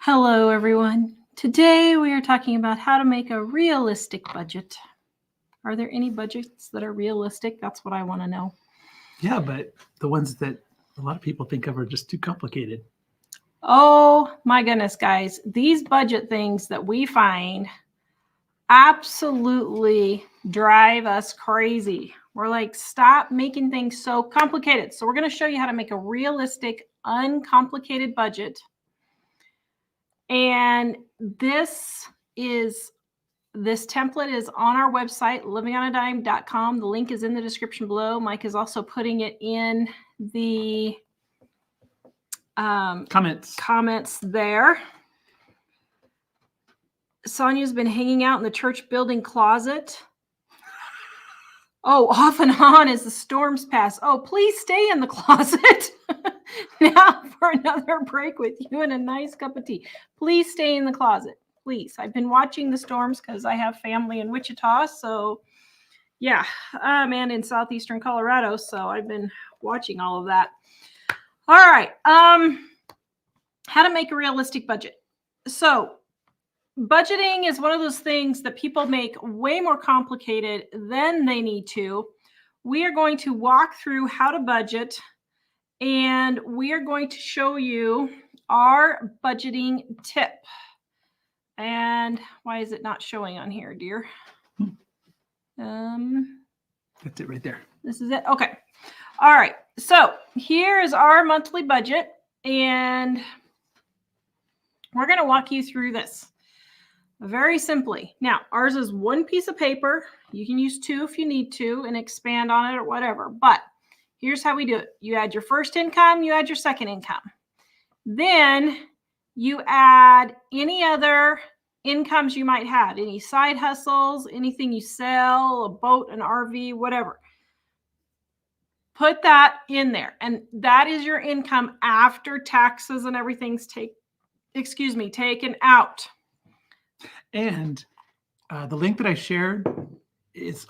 Hello, everyone. Today we are talking about how to make a realistic budget. Are there any budgets that are realistic? That's what I want to know. Yeah, but the ones that a lot of people think of are just too complicated. Oh my goodness, guys. These budget things that we find absolutely drive us crazy. We're like, stop making things so complicated. So we're going to show you how to make a realistic, uncomplicated budget. And this template is on our website, livingonadime.com. The link is in the description below. Mike is also putting it in the comments there. Sonia's been hanging out in the church building closet. Oh, off and on as the storms pass. Oh, please stay in the closet. Now for another break with you and a nice cup of tea. Please stay in the closet. Please. I've been watching the storms because I have family in Wichita. So yeah, and in southeastern Colorado. So I've been watching all of that. All right. How to make a realistic budget. So budgeting is one of those things that people make way more complicated than they need to. We are going to walk through how to budget, and we are going to show you our budgeting tip. And why is it not showing on here, dear? That's it right there. This is it. Okay. All right. So here is our monthly budget, and we're going to walk you through this very simply. Now, ours is one piece of paper. You can use two if you need to and expand on it or whatever. But here's how we do it. You add your first income, you add your second income. Then you add any other incomes you might have, any side hustles, anything you sell, a boat, an RV, whatever. Put that in there. And that is your income after taxes and everything's taken out. And the link that I shared is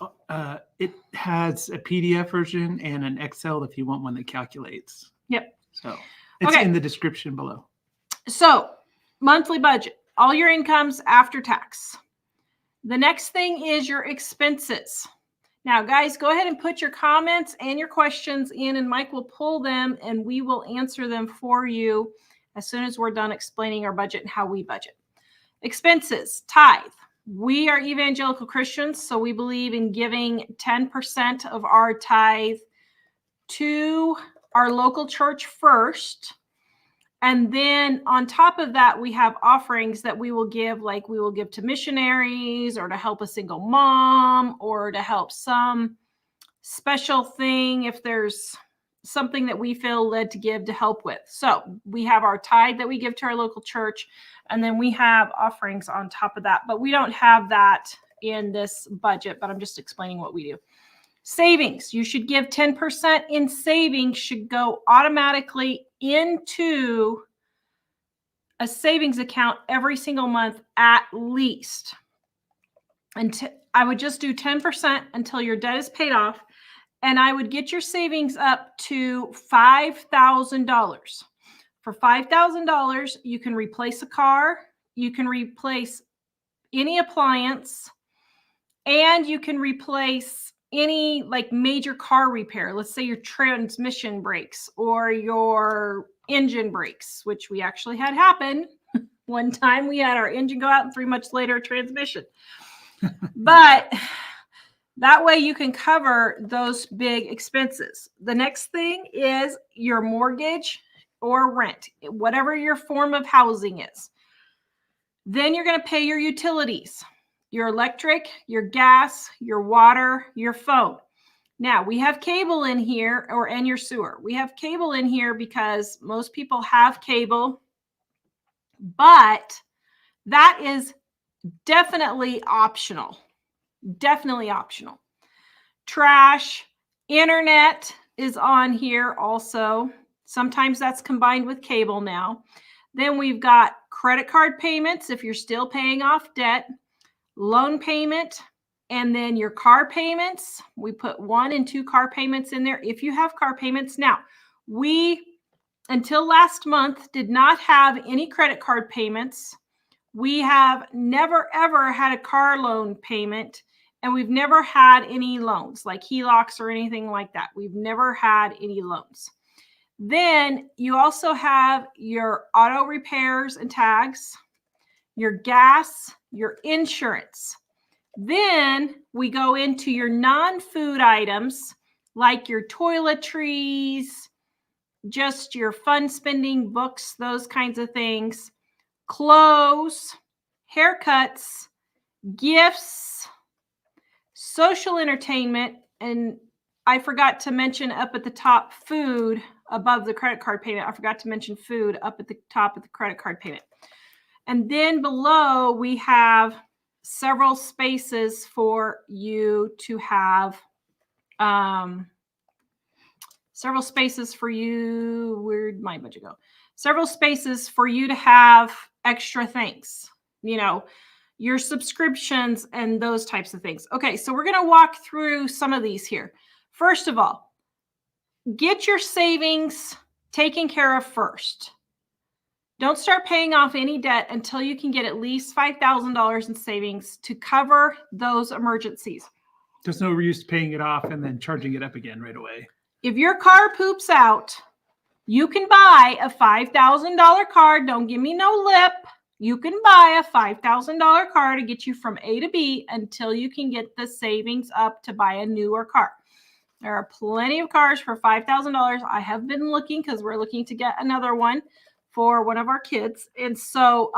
it has a PDF version and an Excel if you want one that calculates. Yep. So it's in the description below. So monthly budget, all your incomes after tax. The next thing is your expenses. Now, guys, go ahead and put your comments and your questions in, and Mike will pull them and we will answer them for you as soon as we're done explaining our budget and how we budget. Expenses, tithe. We are evangelical Christians, so we believe in giving 10% of our tithe to our local church first. And then on top of that, we have offerings that we will give, like we will give to missionaries or to help a single mom or to help some special thing if there's something that we feel led to give to help with. So we have our tithe that we give to our local church, and then we have offerings on top of that. But we don't have that in this budget, but I'm just explaining what we do. Savings, you should give 10% in savings, should go automatically into a savings account every single month at least. And I would just do 10% until your debt is paid off. And I would get your savings up to $5,000. For $5,000, you can replace a car, you can replace any appliance, and you can replace any like major car repair. Let's say your transmission breaks or your engine breaks, which we actually had happen. One time we had our engine go out and 3 months later, transmission. But that way you can cover those big expenses. The next thing is your mortgage or rent, whatever your form of housing is. Then you're going to pay your utilities, your electric, your gas, your water, your phone. Now we have cable in here and your sewer. We have cable in here because most people have cable, but that is definitely optional. Definitely optional. Trash, internet is on here also. Sometimes that's combined with cable now. Then we've got credit card payments if you're still paying off debt, loan payment, and then your car payments. We put 1 and 2 car payments in there if you have car payments. Now, we until last month, did not have any credit card payments. We have never, ever had a car loan payment, and we've never had any loans like HELOCs or anything like that. We've never had any loans. Then you also have your auto repairs and tags, your gas, your insurance. Then we go into your non-food items like your toiletries, just your fun spending, books, those kinds of things, clothes, haircuts, gifts, social entertainment, and I forgot to mention up at the top food above the credit card payment. I forgot to mention food up at the top of the credit card payment. And then below we have several spaces for you to have several spaces for you. Where'd my budget go? Several spaces for you to have extra things, you know, your subscriptions and those types of things. Okay, so we're going to walk through some of these here. First of all, get your savings taken care of first. Don't start paying off any debt until you can get at least $5,000 in savings to cover those emergencies. There's no use paying it off and then charging it up again right away. If your car poops out, you can buy a $5,000 car. Don't give me no lip. You can buy a $5,000 car to get you from A to B until you can get the savings up to buy a newer car. There are plenty of cars for $5,000. I have been looking because we're looking to get another one for one of our kids. And so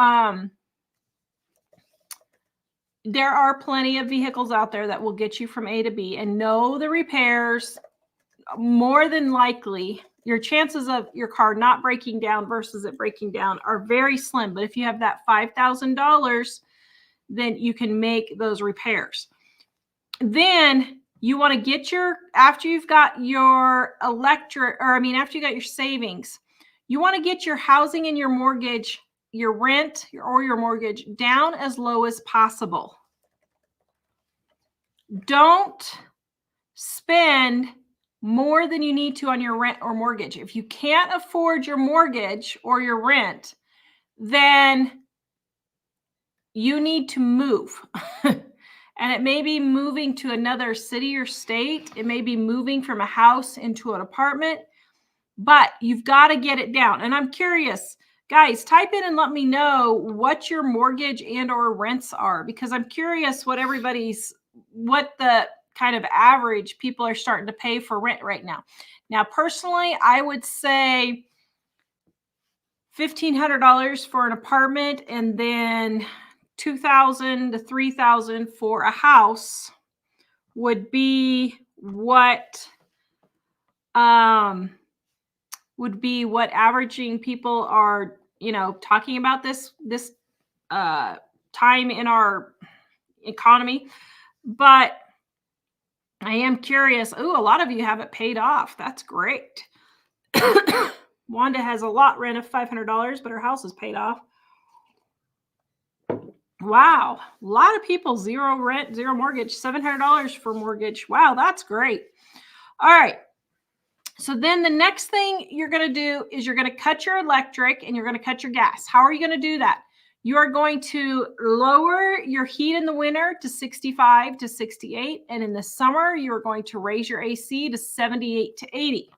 there are plenty of vehicles out there that will get you from A to B, and know the repairs. More than likely, your chances of your car not breaking down versus it breaking down are very slim. But if you have that $5,000, then you can make those repairs. Then you want to get after you've got your after you got your savings, you want to get your housing and your mortgage, your rent or your mortgage down as low as possible. Don't spend more than you need to on your rent or mortgage. If you can't afford your mortgage or your rent, then you need to move. And it may be moving to another city or state. It may be moving from a house into an apartment, but you've got to get it down. And I'm curious, guys, type in and let me know what your mortgage and or rents are, because I'm curious what the kind of average people are starting to pay for rent right now. Now, personally, I would say $1,500 for an apartment, and then $2,000 to $3,000 for a house would be what averaging people are, talking about this time in our economy. But I am curious. Oh, a lot of you have it paid off. That's great. Wanda has a lot rent of $500, but her house is paid off. Wow. A lot of people, zero rent, zero mortgage, $700 for mortgage. Wow, that's great. All right. So then the next thing you're going to do is you're going to cut your electric and you're going to cut your gas. How are you going to do that? You are going to lower your heat in the winter to 65 to 68. And in the summer, you're going to raise your AC to 78 to 80.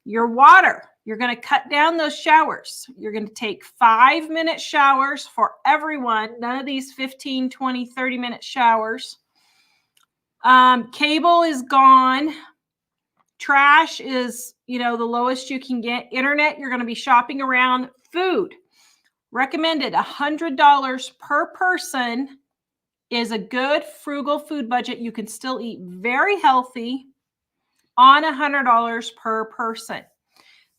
Your water, you're going to cut down those showers. You're going to take 5-minute showers for everyone. None of these 15, 20, 30-minute showers. Cable is gone. Trash is, the lowest you can get. Internet, you're going to be shopping around. Food. Recommended $100 per person is a good frugal food budget. You can still eat very healthy on $100 per person.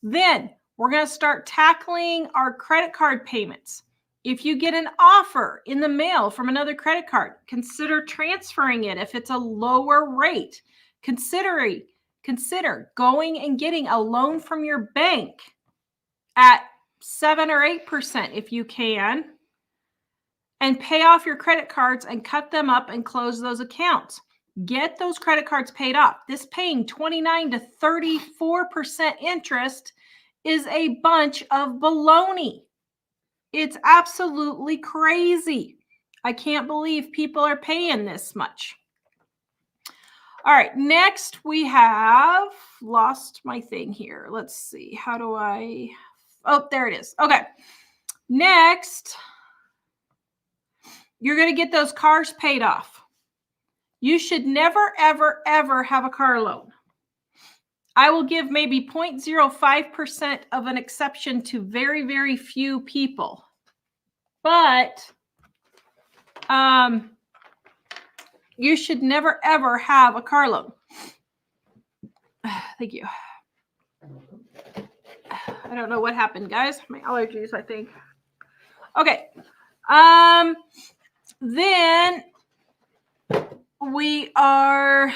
Then we're going to start tackling our credit card payments. If you get an offer in the mail from another credit card, consider transferring it if it's a lower rate. Consider going and getting a loan from your bank at 7 or 8% if you can, and pay off your credit cards and cut them up and close those accounts. Get those credit cards paid off. This paying 29 to 34% interest is a bunch of baloney. It's absolutely crazy. I can't believe people are paying this much. All right, next we have lost my thing here. Let's see. How do I? Oh, there it is. Okay. Next, you're going to get those cars paid off. You should never, ever, ever have a car loan. I will give maybe 0.05% of an exception to very, very few people. But you should never, ever have a car loan. Thank you. I don't know what happened, guys. My allergies, I think. Okay. Then we are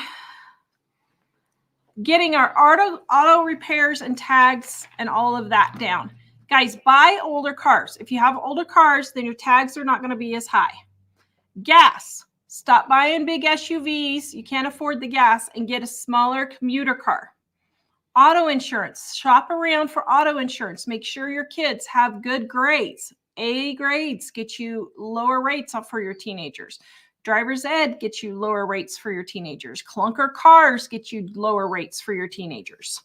getting our auto repairs and tags and all of that down. Guys, buy older cars. If you have older cars, then your tags are not going to be as high. Gas. Stop buying big SUVs. You can't afford the gas, and get a smaller commuter car. Auto insurance. Shop around for auto insurance. Make sure your kids have good grades. A grades get you lower rates for your teenagers. Driver's ed gets you lower rates for your teenagers. Clunker cars get you lower rates for your teenagers.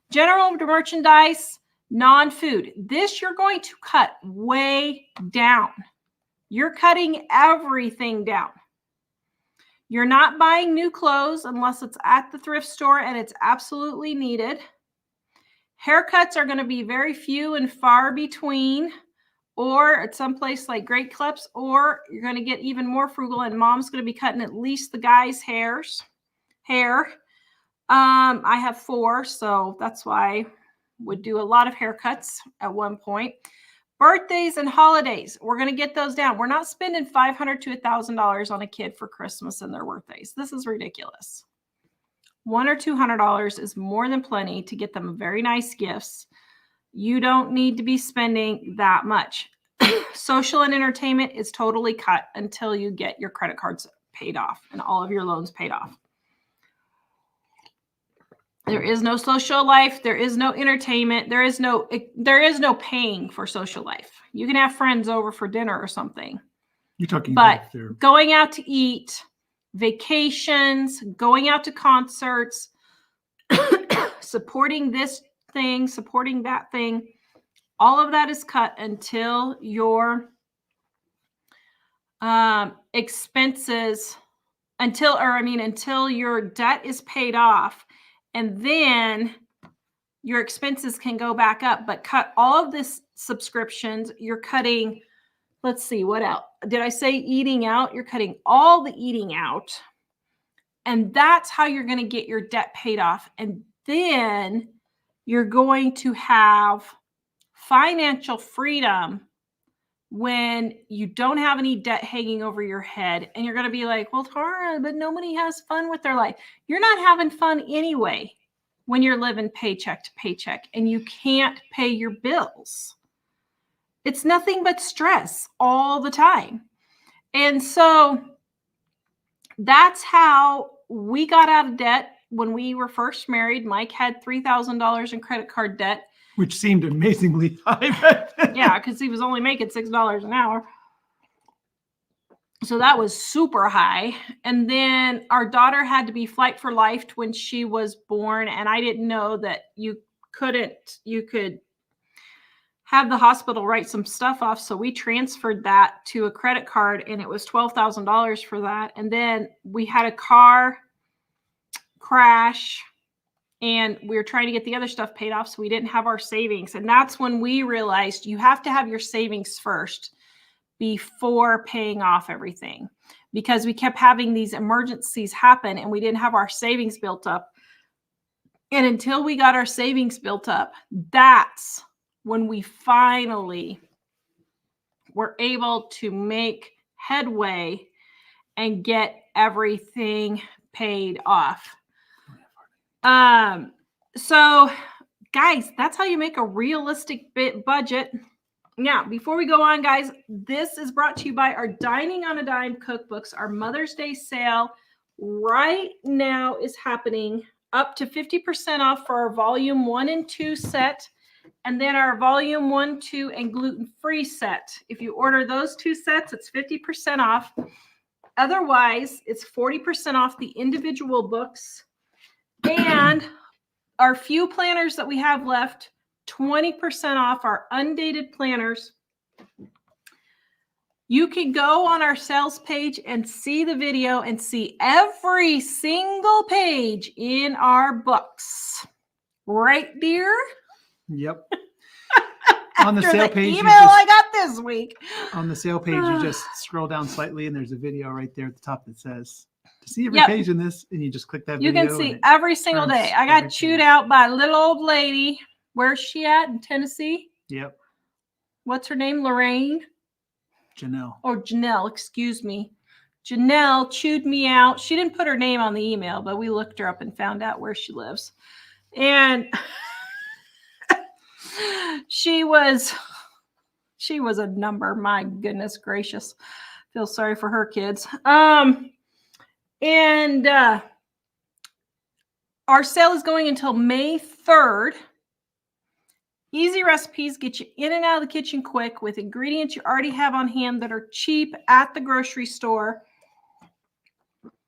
General merchandise, non-food. This you're going to cut way down. You're cutting everything down. You're not buying new clothes unless it's at the thrift store and it's absolutely needed. Haircuts are going to be very few and far between, or at some place like Great Clips, or you're going to get even more frugal and mom's going to be cutting at least the guys' hair. I have 4, so that's why I would do a lot of haircuts at one point. Birthdays and holidays, we're going to get those down. We're not spending $500 to $1,000 on a kid for Christmas and their birthdays. This is ridiculous. $100 or $200 is more than plenty to get them very nice gifts. You don't need to be spending that much. Social and entertainment is totally cut until you get your credit cards paid off and all of your loans paid off. There is no social life. There is no entertainment. There is no paying for social life. You can have friends over for dinner or something. You're talking but about going out to eat, vacations, going out to concerts, supporting this thing, supporting that thing, all of that is cut until your expenses, until your debt is paid off. And then your expenses can go back up, but cut all of this subscriptions. You're cutting, let's see, what else? Did I say eating out? You're cutting all the eating out. And that's how you're going to get your debt paid off. And then you're going to have financial freedom when you don't have any debt hanging over your head. And you're going to be like, well, Tara, but nobody has fun with their life. You're not having fun anyway when you're living paycheck to paycheck and you can't pay your bills. It's nothing but stress all the time. And so that's how we got out of debt when we were first married. Mike had $3,000 in credit card debt, which seemed amazingly high. Yeah, because he was only making $6 an hour. So that was super high. And then our daughter had to be flight for life when she was born. And I didn't know that you could have the hospital write some stuff off. So we transferred that to a credit card and it was $12,000 for that. And then we had a car crash and we were trying to get the other stuff paid off. So we didn't have our savings. And that's when we realized you have to have your savings first before paying off everything, because we kept having these emergencies happen and we didn't have our savings built up. And until we got our savings built up, that's when we finally were able to make headway and get everything paid off. So guys, that's how you make a realistic budget. Now, before we go on, guys, this is brought to you by our Dining on a Dime cookbooks. Our Mother's Day sale right now is happening, up to 50% off for our volume 1 and 2 set. and then our volume 1, 2, and gluten-free set. If you order those 2 sets, it's 50% off. Otherwise, it's 40% off the individual books. And our few planners that we have left, 20% off our undated planners. You can go on our sales page and see the video and see every single page in our books. Right, dear? Yep. On the sale page, email I got this week. On the sale page, you just scroll down slightly, and there's a video right there at the top that says to see every page in this, and you just click that video. You can see every single day. I got chewed out by a little old lady. Where's she at? In Tennessee? Yep. What's her name? Lorraine? Janelle. Or Janelle, excuse me. Janelle chewed me out. She didn't put her name on the email, but we looked her up and found out where she lives. And she was a number. My goodness gracious. Feel sorry for her kids. And our sale is going until May 3rd. Easy recipes get you in and out of the kitchen quick with ingredients you already have on hand that are cheap at the grocery store.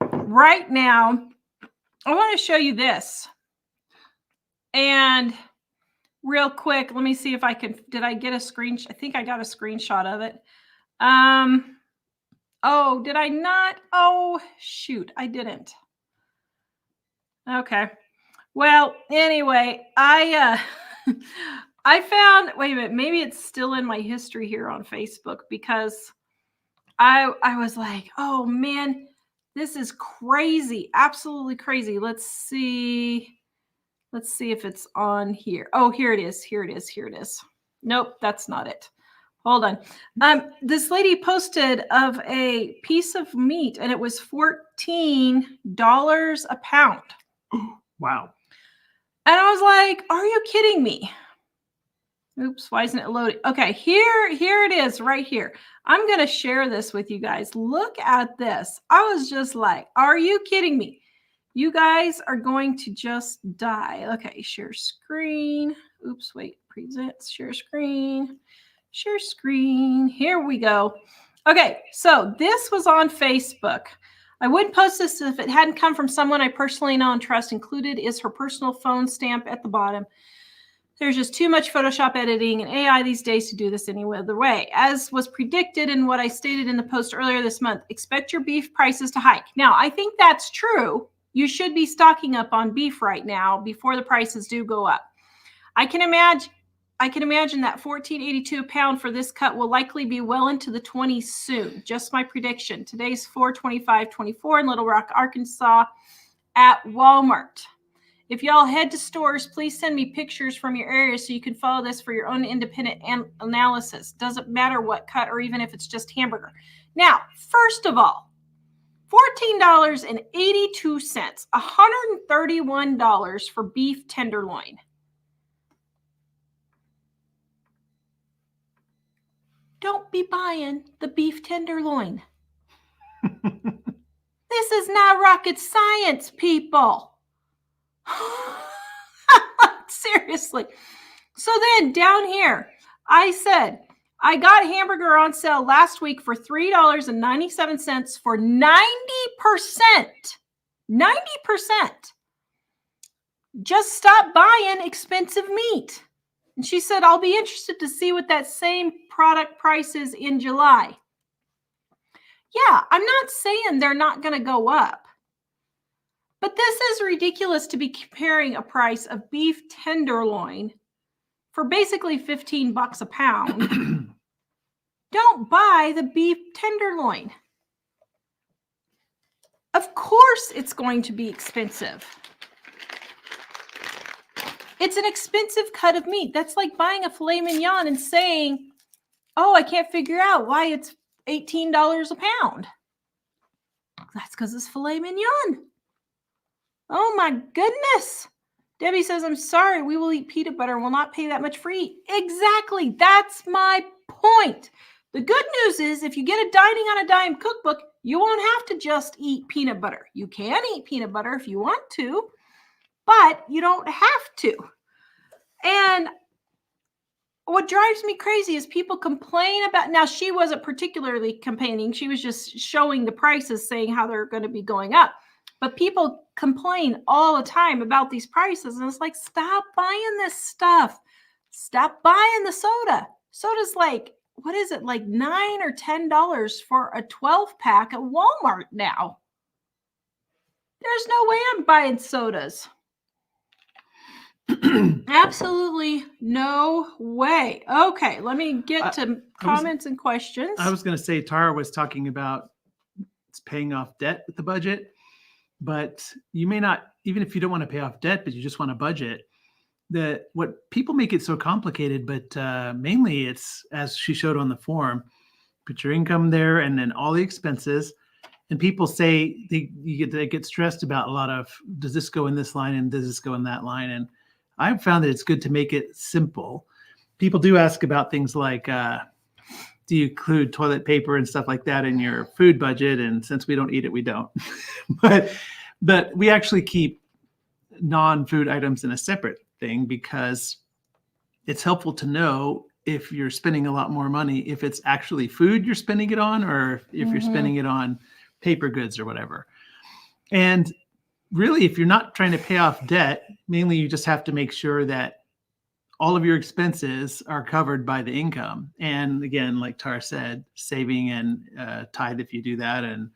Right now, I want to show you this. And real quick, let me see if I can, did I get a screenshot? I think I got a screenshot of it. Oh, did I not? Oh, shoot, I didn't. Okay. Well, anyway, I found, wait a minute, maybe it's still in my history here on Facebook, because I was like, oh man, this is crazy. Absolutely crazy. Let's see if it's on here. Oh, here it is. Here it is. Here it is. Nope, that's not it. Hold on. This lady posted of a piece of meat, and it was $14 a pound. Wow. And I was like, are you kidding me? Oops, why isn't it loading? Okay, here it is right here. I'm going to share this with you guys. Look at this. I was just like, are you kidding me? You guys are going to just die. Okay, share screen. Oops, wait, presents, share screen. Share screen. Here we go. Okay, so this was on Facebook. I wouldn't post this if it hadn't come from someone I personally know and trust. Included is her personal phone stamp at the bottom. There's just too much Photoshop editing and AI these days to do this any other way. As was predicted in what I stated in the post earlier this month, expect your beef prices to hike. Now, I think that's true. You should be stocking up on beef right now before the prices do go up. I can imagine that $14.82 a pound for this cut will likely be well into the 20s soon. Just my prediction. Today's $4.25.24 in Little Rock, Arkansas at Walmart. If y'all head to stores, please send me pictures from your area so you can follow this for your own independent analysis. Doesn't matter what cut or even if it's just hamburger. Now, first of all, $14.82, $131 for beef tenderloin. Don't be buying the beef tenderloin. This is not rocket science, people. Seriously. So then down here, I said, I got hamburger on sale last week for $3.97 for 90%. 90%. Just stop buying expensive meat. And she said, I'll be interested to see what that same product price is in July. Yeah, I'm not saying they're not going to go up. But this is ridiculous to be comparing a price of beef tenderloin for basically $15 a pound. Don't buy the beef tenderloin. Of course it's going to be expensive. It's an expensive cut of meat. That's like buying a filet mignon and saying, oh, I can't figure out why it's $18 a pound. That's because it's filet mignon. Oh my goodness. Debbie says, I'm sorry, we will eat peanut butter and will not pay that much for it. Exactly. That's my point. The good news is if you get a Dining on a Dime cookbook, you won't have to just eat peanut butter. You can eat peanut butter if you want to, but you don't have to. And what drives me crazy is people complain about, now she wasn't particularly complaining, she was just showing the prices, saying how they're going to be going up, but people complain all the time about these prices, and it's like, stop buying this stuff, stop buying the soda's like, what is it, like $9 or $10 for a 12-pack at Walmart now. There's no way I'm buying sodas. Absolutely no way. Okay, let me get to comments and questions. I was going to say, Tara was talking about paying off debt with the budget, but you may not, even if you don't want to pay off debt, but you just want a budget, that what people make it so complicated, but mainly it's, as she showed on the form, put your income there and then all the expenses. And people say they get stressed about a lot of, does this go in this line and does this go in that line? And I've found that it's good to make it simple. People do ask about things like, do you include toilet paper and stuff like that in your food budget? And since we don't eat it, we don't. but we actually keep non-food items in a separate thing, because it's helpful to know if you're spending a lot more money, if it's actually food you're spending it on, or if you're spending it on paper goods or whatever. And really, if you're not trying to pay off debt, mainly you just have to make sure that all of your expenses are covered by the income. And again, like Tara said, saving and tithe, if you do that, and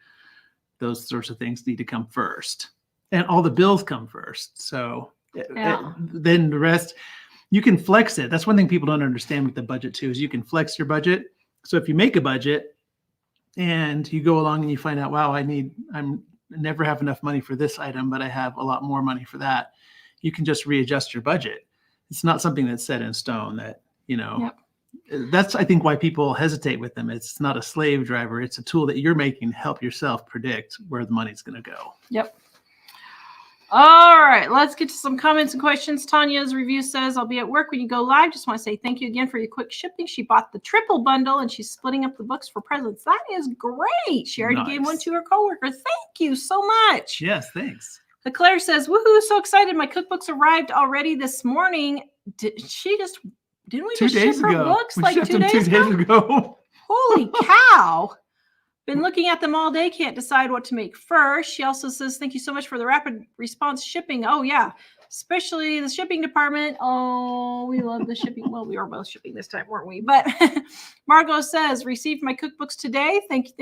those sorts of things need to come first. And all the bills come first. So then the rest, you can flex it. That's one thing people don't understand with the budget too, is you can flex your budget. So if you make a budget and you go along and you find out, wow, I never have enough money for this item, but I have a lot more money for that, you can just readjust your budget. It's not something that's set in stone that, that's, I think, why people hesitate with them. It's not a slave driver. It's a tool that you're making to help yourself predict where the money's going to go. Yep. All right, let's get to some comments and questions. Tanya's review says, I'll be at work when you go live. Just want to say thank you again for your quick shipping. She bought the triple bundle and she's splitting up the books for presents. That is great. She already gave one to her coworker. Thank you so much. Yes, thanks. Claire says, woohoo, so excited. My cookbooks arrived already this morning. Didn't we just ship her books like 2 days ago? Holy cow. Been looking at them all day. Can't decide what to make first. She also says, thank you so much for the rapid response shipping. Oh, yeah. Especially the shipping department. Oh, we love the shipping. Well, we were both shipping this time, weren't we? But Margot says, received my cookbooks today. Thank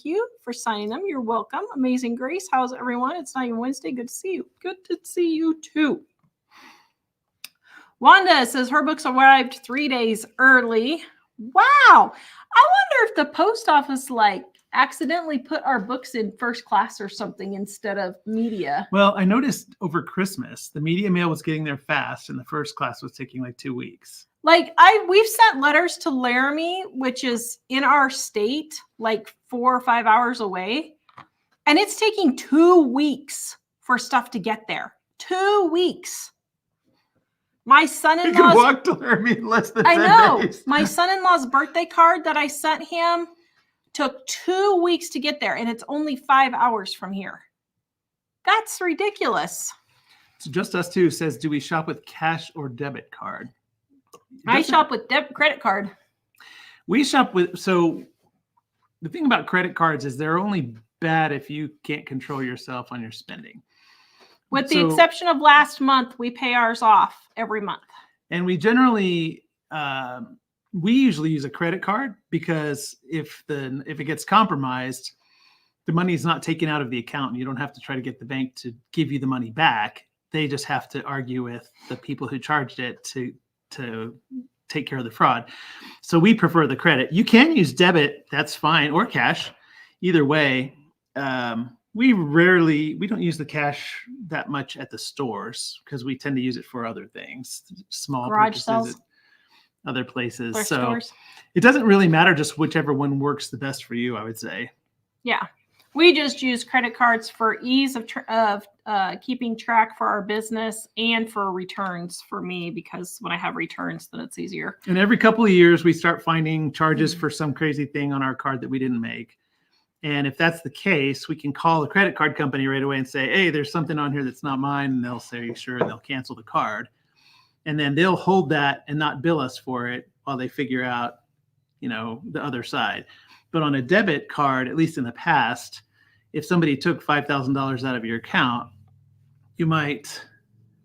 you for signing them. You're welcome. Amazing Grace. How's everyone? It's not even Wednesday. Good to see you. Good to see you too. Wanda says her books arrived 3 days early. Wow. I wonder if the post office accidentally put our books in first class or something instead of media. Well, I noticed over Christmas, the media mail was getting there fast and the first class was taking like 2 weeks. We've sent letters to Laramie, which is in our state, 4 or 5 hours away. And it's taking 2 weeks for stuff to get there. 2 weeks. My son-in-law's, you can walk to Laramie in less than 10 days. My son-in-law's birthday card that I sent him took 2 weeks to get there, and it's only 5 hours from here. That's ridiculous. So Just Us Too says, do we shop with cash or debit card? I shop with credit card. We shop with, so the thing about credit cards is they're only bad if you can't control yourself on your spending. With the exception of last month, we pay ours off every month. And we generally, we usually use a credit card, because if it gets compromised, the money is not taken out of the account and you don't have to try to get the bank to give you the money back. They just have to argue with the people who charged it to take care of the fraud. So we prefer the credit. You can use debit, that's fine, or cash. Either way, we don't use the cash that much at the stores because we tend to use it for other things, small garage sales, at other places. So stores. It doesn't really matter, just whichever one works the best for you, I would say. Yeah. We just use credit cards for ease of keeping track for our business and for returns for me, because when I have returns, then it's easier. And every couple of years, we start finding charges for some crazy thing on our card that we didn't make. And if that's the case, we can call the credit card company right away and say, hey, there's something on here that's not mine. And they'll say, sure, and they'll cancel the card. and then they'll hold that and not bill us for it while they figure out, the other side. But on a debit card, at least in the past, if somebody took $5,000 out of your account, you might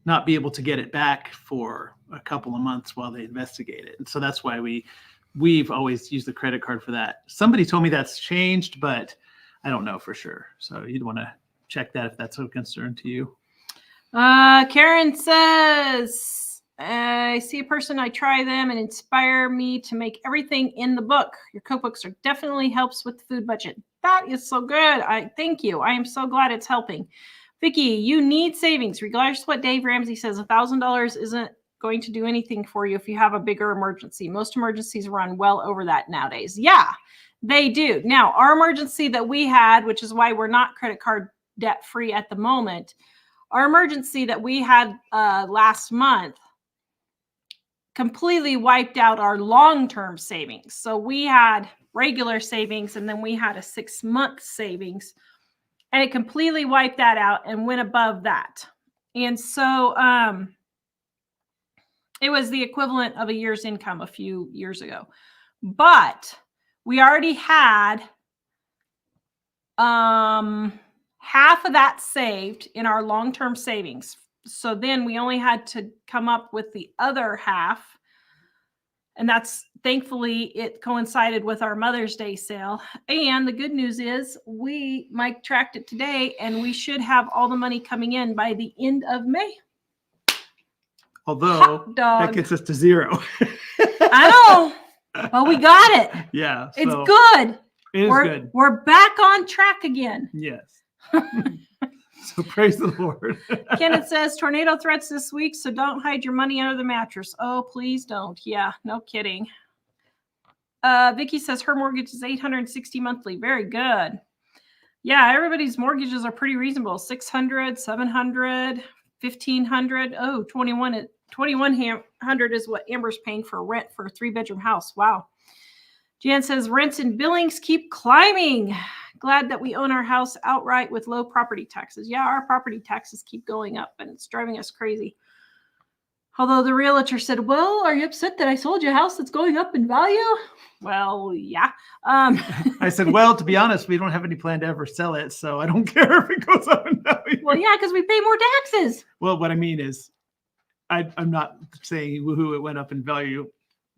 not be able to get it back for a couple of months while they investigate it. And so that's why we've always used the credit card for that. Somebody told me that's changed, but I don't know for sure. So you'd want to check that if that's a concern to you. Karen says, I see a person, I try them and inspire me to make everything in the book. Your cookbooks are definitely helps with the food budget. That is so good. I thank you. I am so glad it's helping. Vicki, you need savings. Regardless of what Dave Ramsey says, $1,000 isn't going to do anything for you if you have a bigger emergency. Most emergencies run well over that nowadays. Yeah, they do. Now, our emergency that we had, which is why we're not credit card debt free at the moment, our emergency that we had last month completely wiped out our long-term savings. So we had regular savings and then we had a 6-month savings, and it completely wiped that out and went above that. And so it was the equivalent of a year's income a few years ago. But we already had half of that saved in our long-term savings. So then we only had to come up with the other half. And that's, thankfully, it coincided with our Mother's Day sale. And the good news is Mike tracked it today, and we should have all the money coming in by the end of May. Although that gets us to zero. I know. Well, we got it. Yeah. It's good. It is good. We're back on track again. Yes. So praise the Lord. Kenneth says tornado threats this week, so don't hide your money under the mattress. Oh, please don't. Yeah, no kidding. Vicki says her mortgage is $860 monthly. Very good. Yeah, everybody's mortgages are pretty reasonable. $600, $700, $1,500. Oh, $2,100 is what Amber's paying for rent for a 3-bedroom house. Wow. Jan says rents and billings keep climbing. Glad that we own our house outright with low property taxes. Yeah, our property taxes keep going up and it's driving us crazy. Although the realtor said, well, are you upset that I sold you a house that's going up in value? Well, yeah. I said, well, to be honest, we don't have any plan to ever sell it, so I don't care if it goes up in value. Well, yeah, because we pay more taxes. Well, what I mean is, I'm not saying woohoo, it went up in value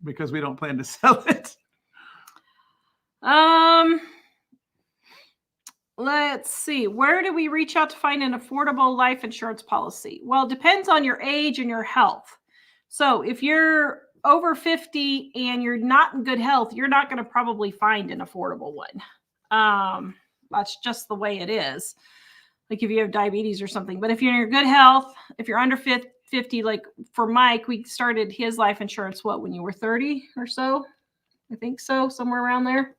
because we don't plan to sell it. Let's see. Where do we reach out to find an affordable life insurance policy? Well, it depends on your age and your health. So if you're over 50 and you're not in good health, you're not going to probably find an affordable one. That's just the way it is. Like if you have diabetes or something. But if you're in your good health, if you're under 50, like for Mike, we started his life insurance, when you were 30 or so? I think so, somewhere around there.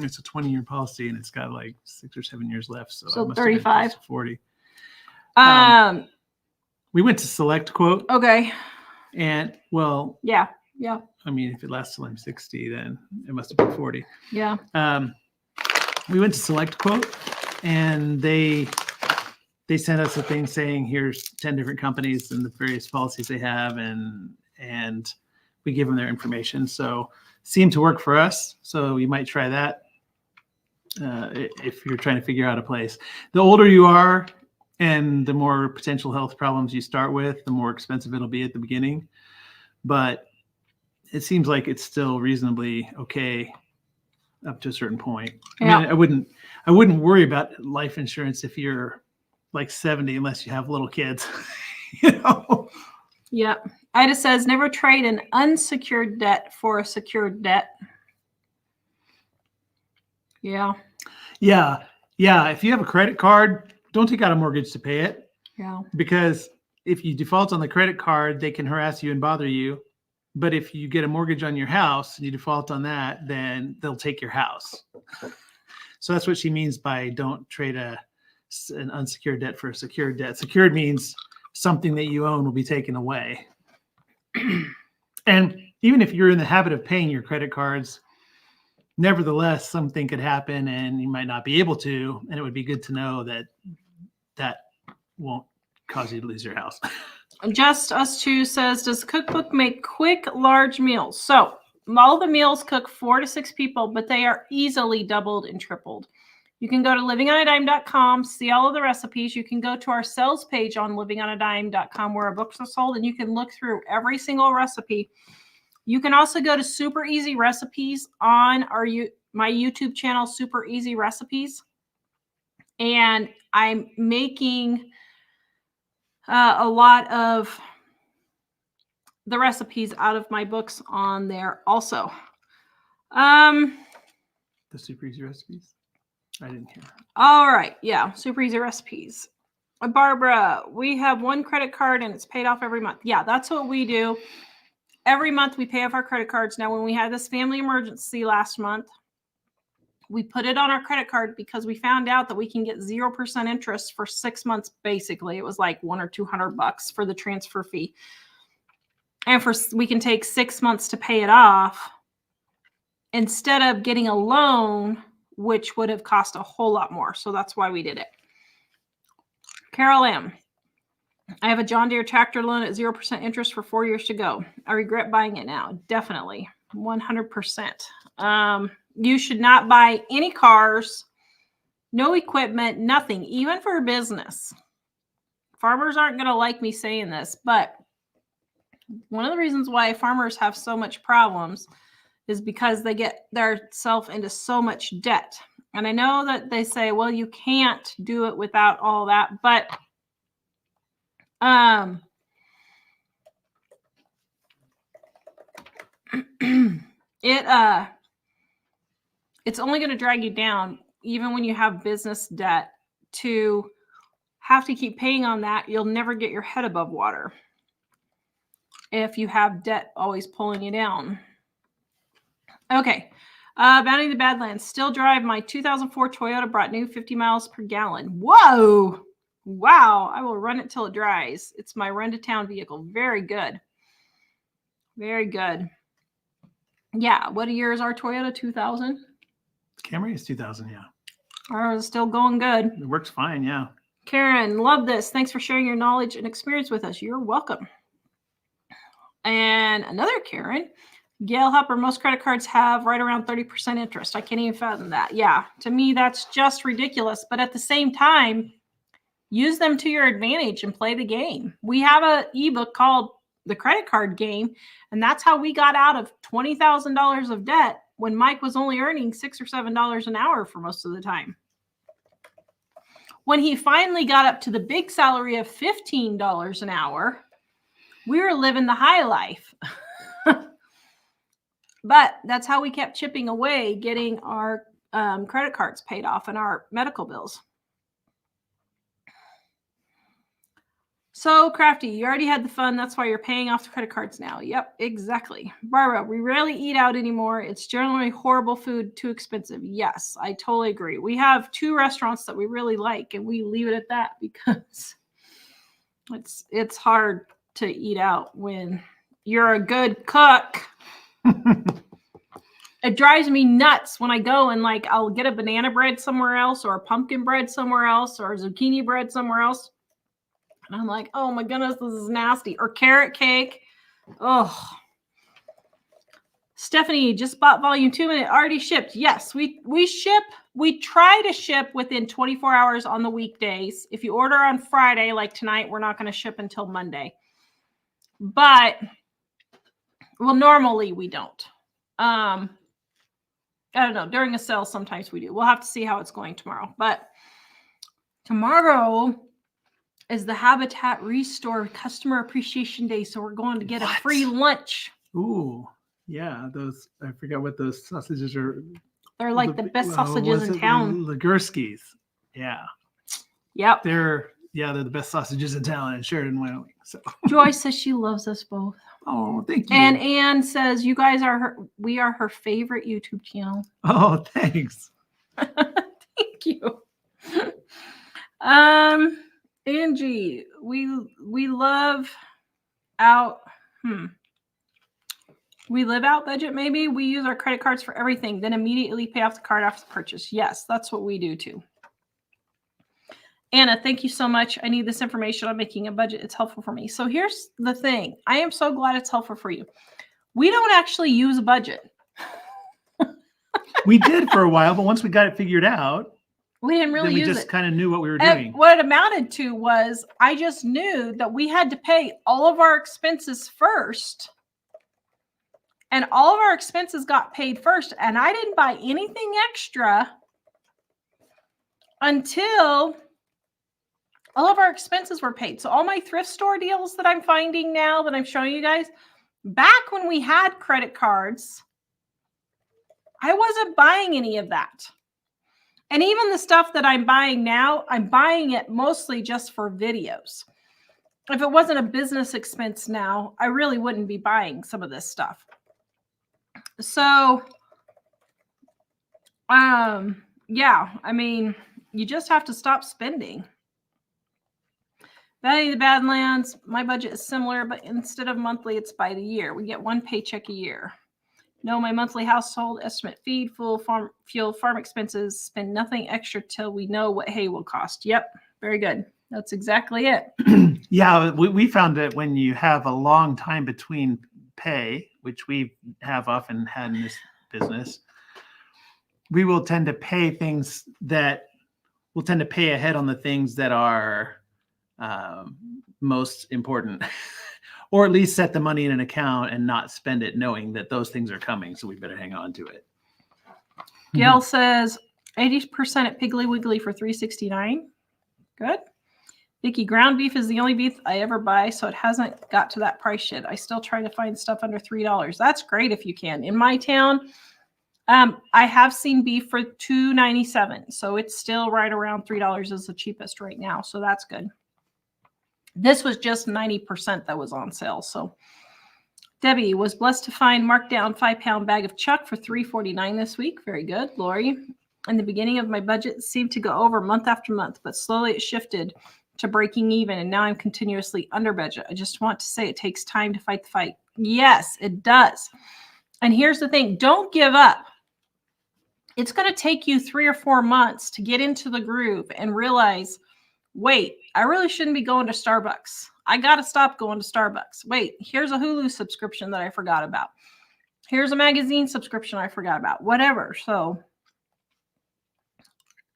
It's a 20-year policy, and it's got like 6 or 7 years left. So 35, 40. We went to Select Quote. Okay. And well, yeah. I mean, if it lasts till I'm 60, then it must have been 40. Yeah. We went to Select Quote, and they sent us a thing saying, here's 10 different companies and the various policies they have, and we give them their information. So seemed to work for us. So you might try that if you're trying to figure out a place. The older you are and the more potential health problems you start with, the more expensive it'll be at the beginning. But it seems like it's still reasonably okay up to a certain point. Yeah. I mean, I wouldn't worry about life insurance if you're like 70, unless you have little kids. Yeah. Ida says, never trade an unsecured debt for a secured debt. Yeah. Yeah. If you have a credit card, don't take out a mortgage to pay it. Yeah. Because if you default on the credit card, they can harass you and bother you. But if you get a mortgage on your house and you default on that, then they'll take your house. So that's what she means by don't trade an unsecured debt for a secured debt. Secured means something that you own will be taken away. And even if you're in the habit of paying your credit cards, nevertheless, something could happen and you might not be able to. And it would be good to know that that won't cause you to lose your house. Just Us Two says, does the cookbook make quick, large meals? So all the meals cook 4 to 6 people, but they are easily doubled and tripled. You can go to livingonadime.com, see all of the recipes. You can go to our sales page on livingonadime.com where our books are sold, and you can look through every single recipe. You can also go to Super Easy Recipes on my YouTube channel, Super Easy Recipes. And I'm making a lot of the recipes out of my books on there also. The Super Easy Recipes? I didn't hear. All right. Yeah. Super Easy Recipes. Barbara, we have one credit card and it's paid off every month. Yeah, that's what we do. Every month we pay off our credit cards. Now, when we had this family emergency last month, we put it on our credit card because we found out that we can get 0% interest for 6 months. Basically, it was like $100 or $200 for the transfer fee. And we can take 6 months to pay it off instead of getting a loan, which would have cost a whole lot more. So that's why we did it. Carol M. I have a John Deere tractor loan at 0% interest for 4 years to go. I regret buying it now. Definitely. 100%. You should not buy any cars, no equipment, nothing, even for a business. Farmers aren't going to like me saying this, but one of the reasons why farmers have so much problems is because they get themselves into so much debt. And I know that they say, well, you can't do it without all that, but it's only going to drag you down, even when you have business debt, to have to keep paying on that. You'll never get your head above water if you have debt always pulling you down. Okay. Bounty the Badlands. Still drive my 2004 Toyota, brought new, 50 miles per gallon. Whoa. Wow. I will run it till it dries. It's my run to town vehicle. Very good. Very good. Yeah. What year is our Toyota? 2000? Camry is 2000. Yeah. Ours is still going good. It works fine. Yeah. Karen, love this. Thanks for sharing your knowledge and experience with us. You're welcome. And another Karen, Gail Hopper, most credit cards have right around 30% interest. I can't even fathom that. Yeah, to me, that's just ridiculous. But at the same time, use them to your advantage and play the game. We have an ebook called The Credit Card Game, and that's how we got out of $20,000 of debt when Mike was only earning $6 or $7 an hour for most of the time. When he finally got up to the big salary of $15 an hour, we were living the high life. But that's how we kept chipping away, getting our credit cards paid off and our medical bills. So, Crafty, you already had the fun. That's why you're paying off the credit cards now. Yep, exactly. Barbara, we rarely eat out anymore. It's generally horrible food, too expensive. Yes, I totally agree. We have 2 restaurants that we really like, and we leave it at that because it's hard to eat out when you're a good cook. It drives me nuts when I go and I'll get a banana bread somewhere else or a pumpkin bread somewhere else or a zucchini bread somewhere else. And I'm like, oh my goodness, this is nasty. Or carrot cake. Oh. Stephanie just bought volume 2 and it already shipped. Yes, we ship. We try to ship within 24 hours on the weekdays. If you order on Friday, like tonight, we're not going to ship until Monday. But, well, normally we don't. I don't know. During a sale, sometimes we do. We'll have to see how it's going tomorrow. But tomorrow is the Habitat Restore Customer Appreciation Day. So we're going to get a free lunch. Ooh, yeah. Those, I forgot what those sausages are. They're like the best sausages in town. Ligurski's. Yeah. Yep. They're the best sausages in town in Sheridan, Wyoming. So Joy says she loves us both. Oh, thank you. And Anne says you guys we are her favorite YouTube channel. Oh, thanks. Thank you. Angie, we live out budget maybe. We use our credit cards for everything, then immediately pay off the card after the purchase. Yes, that's what we do too. Anna, thank you so much. I need this information on making a budget. It's helpful for me. So here's the thing. I am so glad it's helpful for you. We don't actually use a budget. We did for a while, but once we got it figured out, We didn't really then we use just it. kind of knew what we were And doing. what it amounted to was I just knew that we had to pay all of our expenses first. And all of our expenses got paid first. And I didn't buy anything extra until all of our expenses were paid. So all my thrift store deals that I'm finding now that I'm showing you guys, back when we had credit cards, I wasn't buying any of that. And even the stuff that I'm buying now, I'm buying it mostly just for videos. If it wasn't a business expense now, I really wouldn't be buying some of this stuff. So, yeah, I mean, you just have to stop spending. Valley of the Badlands, my budget is similar, but instead of monthly, it's by the year. We get one paycheck a year. No, my monthly household estimate, feed, fuel, farm expenses, spend nothing extra till we know what hay will cost. Yep, very good. That's exactly it. Yeah, we found that when you have a long time between pay, which we have often had in this business, we will tend to pay things that we'll tend to pay ahead on the things that are most important. Or at least set the money in an account and not spend it knowing that those things are coming. So we better hang on to it. Gail says 80% at Piggly Wiggly for $3.69. Good. Vicky, ground beef is the only beef I ever buy, so it hasn't got to that price yet. I still try to find stuff under $3. That's great if you can. In my town, I have seen beef for $2.97, so it's still right around $3 is the cheapest right now. So that's good. This was just 90% that was on sale. So Debbie was blessed to find marked down 5-pound bag of chuck for $3.49 this week. Very good. Lori, in the beginning of my budget seemed to go over month after month, but slowly it shifted to breaking even. And now I'm continuously under budget. I just want to say it takes time to fight the fight. Yes, it does. And here's the thing. Don't give up. It's going to take you 3 or 4 months to get into the groove and realize, wait, I really shouldn't be going to Starbucks. I got to stop going to Starbucks. Wait, here's a Hulu subscription that I forgot about. Here's a magazine subscription I forgot about. Whatever. So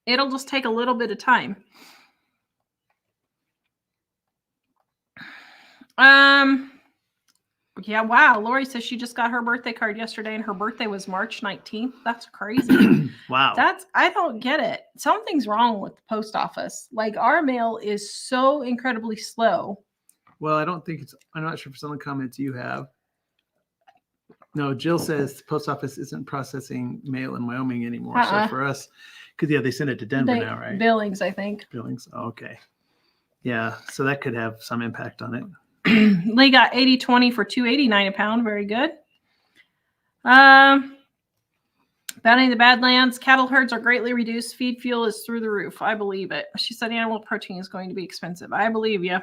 it'll just take a little bit of time. Yeah, wow. Lori says she just got her birthday card yesterday and her birthday was March 19th. That's crazy. Wow. I don't get it. Something's wrong with the post office. Like our mail is so incredibly slow. Well, I'm not sure for some of the comments you have. No, Jill says the post office isn't processing mail in Wyoming anymore. So for us, because they send it to Denver now, right? Billings, I think. Billings. Oh, okay. Yeah. So that could have some impact on it. Lee got 80/20 for $2.89 a pound. Very good. Bounty of the Badlands. Cattle herds are greatly reduced. Feed fuel is through the roof. I believe it. She said animal protein is going to be expensive. I believe you.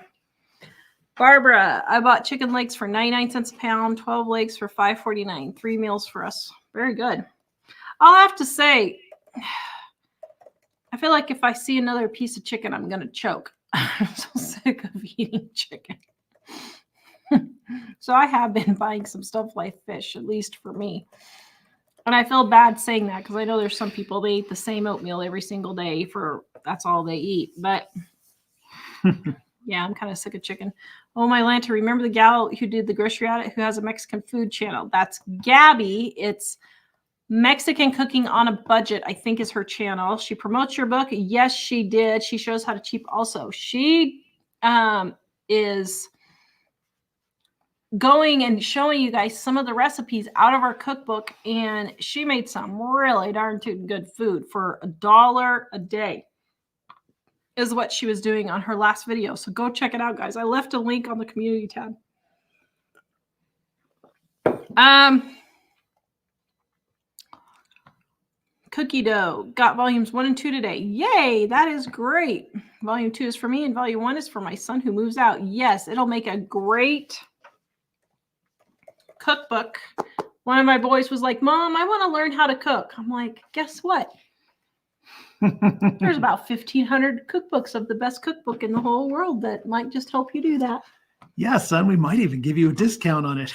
Barbara, I bought chicken legs for 99 cents a pound, 12 legs for $5.49. 3 meals for us. Very good. I'll have to say, I feel like if I see another piece of chicken, I'm going to choke. I'm so sick of eating chicken. So I have been buying some stuff like fish, at least for me. And I feel bad saying that because I know there's some people, they eat the same oatmeal every single day that's all they eat. But yeah, I'm kind of sick of chicken. Oh, my Lanta, remember the gal who did the grocery audit who has a Mexican food channel? That's Gabby. It's Mexican Cooking on a Budget, I think is her channel. She promotes your book. Yes, she did. She shows how to cheap also. She is going and showing you guys some of the recipes out of our cookbook, and she made some really darn tootin' good food for $1 a day is what she was doing on her last video. So go check it out, guys. I left a link on the community tab. Cookie dough. Got volumes 1 and 2 today. Yay, that is great. Volume 2 is for me and volume 1 is for my son who moves out. Yes, it'll make a great cookbook. One of my boys was like, Mom, I want to learn how to cook. I'm like, guess what? There's about 1,500 cookbooks of the best cookbook in the whole world that might just help you do that. Yeah, son, we might even give you a discount on it.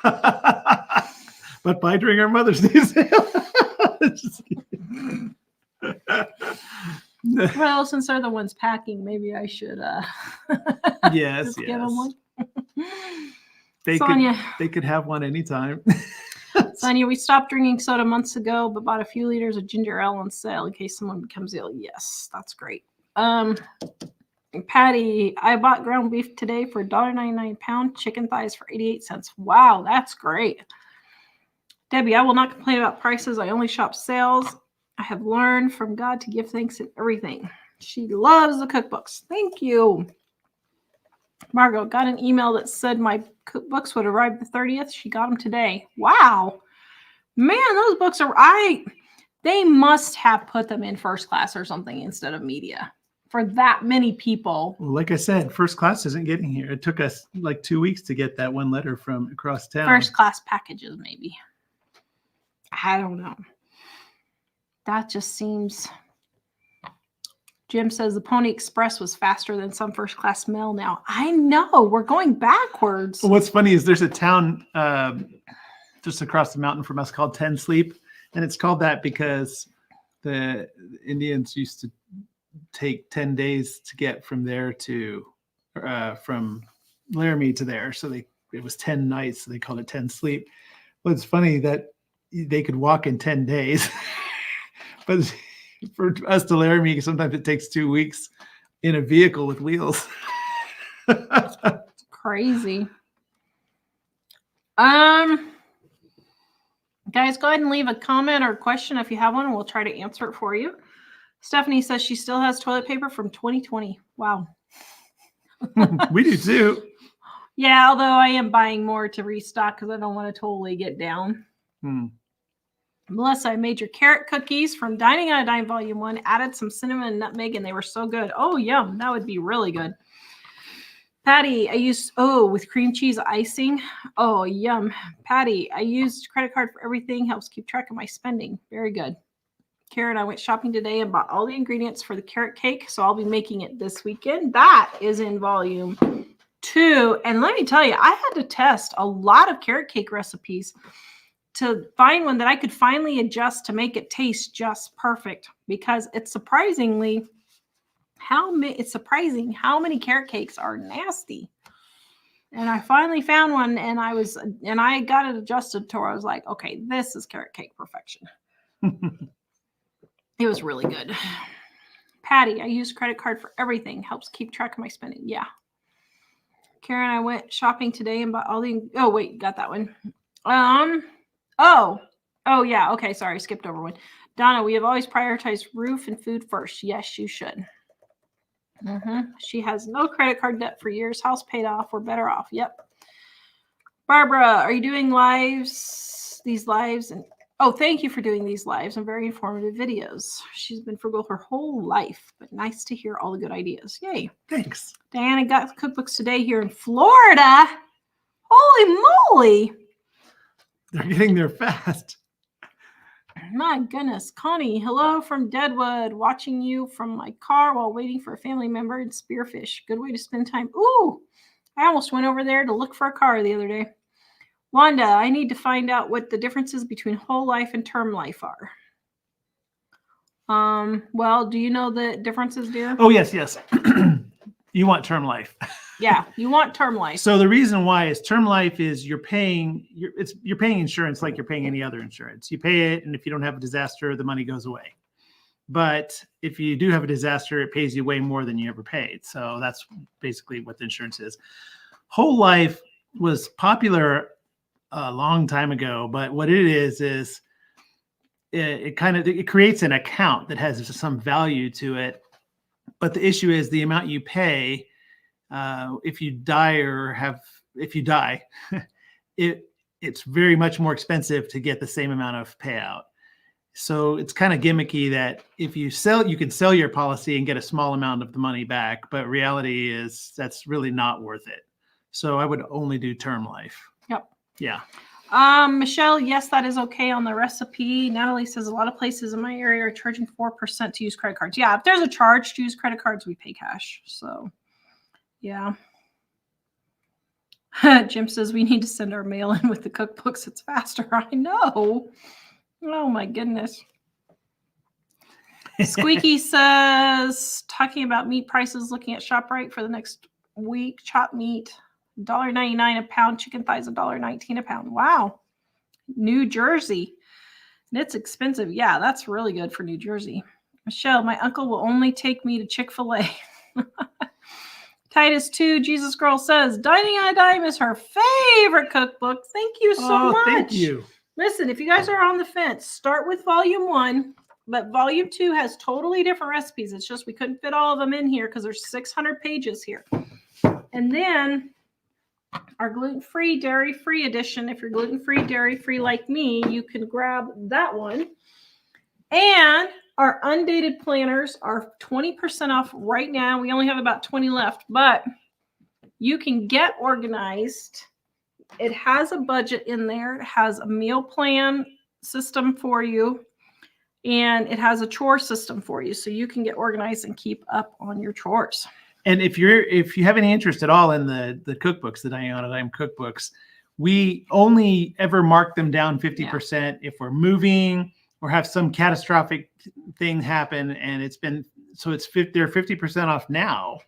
But buy during our Mother's Day sale. Just kidding. Well, since they're the ones packing, maybe I should Yes, just give yes. them one. They Sonia, could have one anytime. Sonia, we stopped drinking soda months ago, but bought a few liters of ginger ale on sale in case someone becomes ill. Yes, that's great. Patty, I bought ground beef today for $1.99 a pound, chicken thighs for 88 cents. Wow, that's great. Debbie, I will not complain about prices. I only shop sales. I have learned from God to give thanks in everything. She loves the cookbooks. Thank you. Margot, got an email that said my cookbooks would arrive the 30th. She got them today. Wow. Man, those books they must have put them in first class or something instead of media for that many people. Well, like I said, first class isn't getting here. It took us like 2 weeks to get that one letter from across town. First class packages, maybe. I don't know. That just seems... Jim says the Pony Express was faster than some first class mail now. I know. We're going backwards. What's funny is there's a town just across the mountain from us called Ten Sleep. And it's called that because the Indians used to take 10 days to get from there to from Laramie to there. So it was 10 nights. So they called it 10 Sleep. Well, it's funny that they could walk in 10 days. But for us to Laramie, sometimes it takes 2 weeks in a vehicle with wheels. Crazy. Guys, go ahead and leave a comment or question if you have one, and we'll try to answer it for you. Stephanie says she still has toilet paper from 2020. Wow. We do too. Yeah, although I am buying more to restock because I don't want to totally get down. Melissa, I made your carrot cookies from Dining on a Dime Volume 1, added some cinnamon and nutmeg, and they were so good. Oh, yum. That would be really good. Patty, I used, with cream cheese icing. Oh, yum. Patty, I used credit card for everything. Helps keep track of my spending. Very good. Karen, I went shopping today and bought all the ingredients for the carrot cake, so I'll be making it this weekend. That is in Volume 2. And let me tell you, I had to test a lot of carrot cake recipes to find one that I could finally adjust to make it taste just perfect, because it's surprising how many carrot cakes are nasty. And I finally found one, and I got it adjusted to where I was like, okay, this is carrot cake perfection. It was really good. Patty, I use credit card for everything. Helps keep track of my spending. Yeah. Karen, I went shopping today and bought all the, oh wait, got that one. Oh yeah. Okay. Sorry. Skipped over one. Donna, we have always prioritized roof and food first. Yes, you should. She has no credit card debt for years. House paid off. We're better off. Yep. Barbara, are you doing these lives? And thank you for doing these lives and very informative videos. She's been frugal her whole life, but nice to hear all the good ideas. Yay. Thanks. Diana got cookbooks today here in Florida. Holy moly. They're getting there fast. My goodness. Connie, hello from Deadwood. Watching you from my car while waiting for a family member in Spearfish. Good way to spend time. Ooh, I almost went over there to look for a car the other day. Wanda, I need to find out what the differences between whole life and term life are. Well, do you know the differences, dear? Oh, yes. You want term life. Yeah, you want term life. So the reason why is term life is you're paying insurance like you're paying any other insurance. You pay it, and if you don't have a disaster, the money goes away. But if you do have a disaster, it pays you way more than you ever paid. So that's basically what the insurance is. Whole life was popular a long time ago, but what it is it creates an account that has some value to it. But the issue is the amount you pay. If you die, it's very much more expensive to get the same amount of payout. So it's kind of gimmicky that if you sell, you can sell your policy and get a small amount of the money back. But reality is that's really not worth it. So I would only do term life. Yep. Yeah. Michelle, yes, that is okay on the recipe. Natalie says a lot of places in my area are charging 4% to use credit cards. Yeah, if there's a charge to use credit cards, we pay cash. So, yeah. Jim says we need to send our mail in with the cookbooks. It's faster. I know. Oh my goodness. Squeaky says, talking about meat prices, looking at ShopRite for the next week. Chopped meat, $1.99 a pound. Chicken thighs, $1.19 a pound. Wow. New Jersey. And it's expensive. Yeah, that's really good for New Jersey. Michelle, my uncle will only take me to Chick-fil-A. Titus 2, Jesus Girl says, Dining on a Dime is her favorite cookbook. Thank you so much. Thank you. Listen, if you guys are on the fence, start with volume 1, but volume 2 has totally different recipes. It's just we couldn't fit all of them in here because there's 600 pages here. And then our gluten-free, dairy-free edition, if you're gluten-free, dairy-free like me, you can grab that one. And our undated planners are 20% off right now. We only have about 20 left, but you can get organized. It has a budget in there. It has a meal plan system for you, and it has a chore system for you, so you can get organized and keep up on your chores. And if you have any interest at all in the cookbooks, the Dining on a Dime cookbooks, we only ever mark them down 50% if we're moving or have some catastrophic thing happen. And they're 50% off now.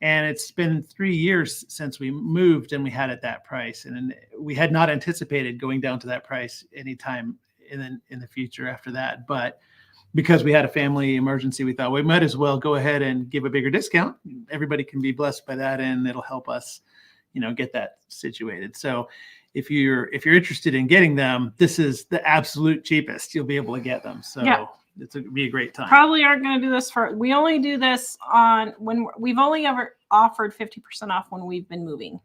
And it's been 3 years since we moved and we had it that price. And we had not anticipated going down to that price anytime in the future after that. But because we had a family emergency, we thought we might as well go ahead and give a bigger discount. Everybody can be blessed by that, and it'll help us, get that situated. So if you're interested in getting them, this is the absolute cheapest you'll be able to get them. So it'll be a great time. Probably aren't going to do this we only do this on when we've only ever offered 50% off when we've been moving.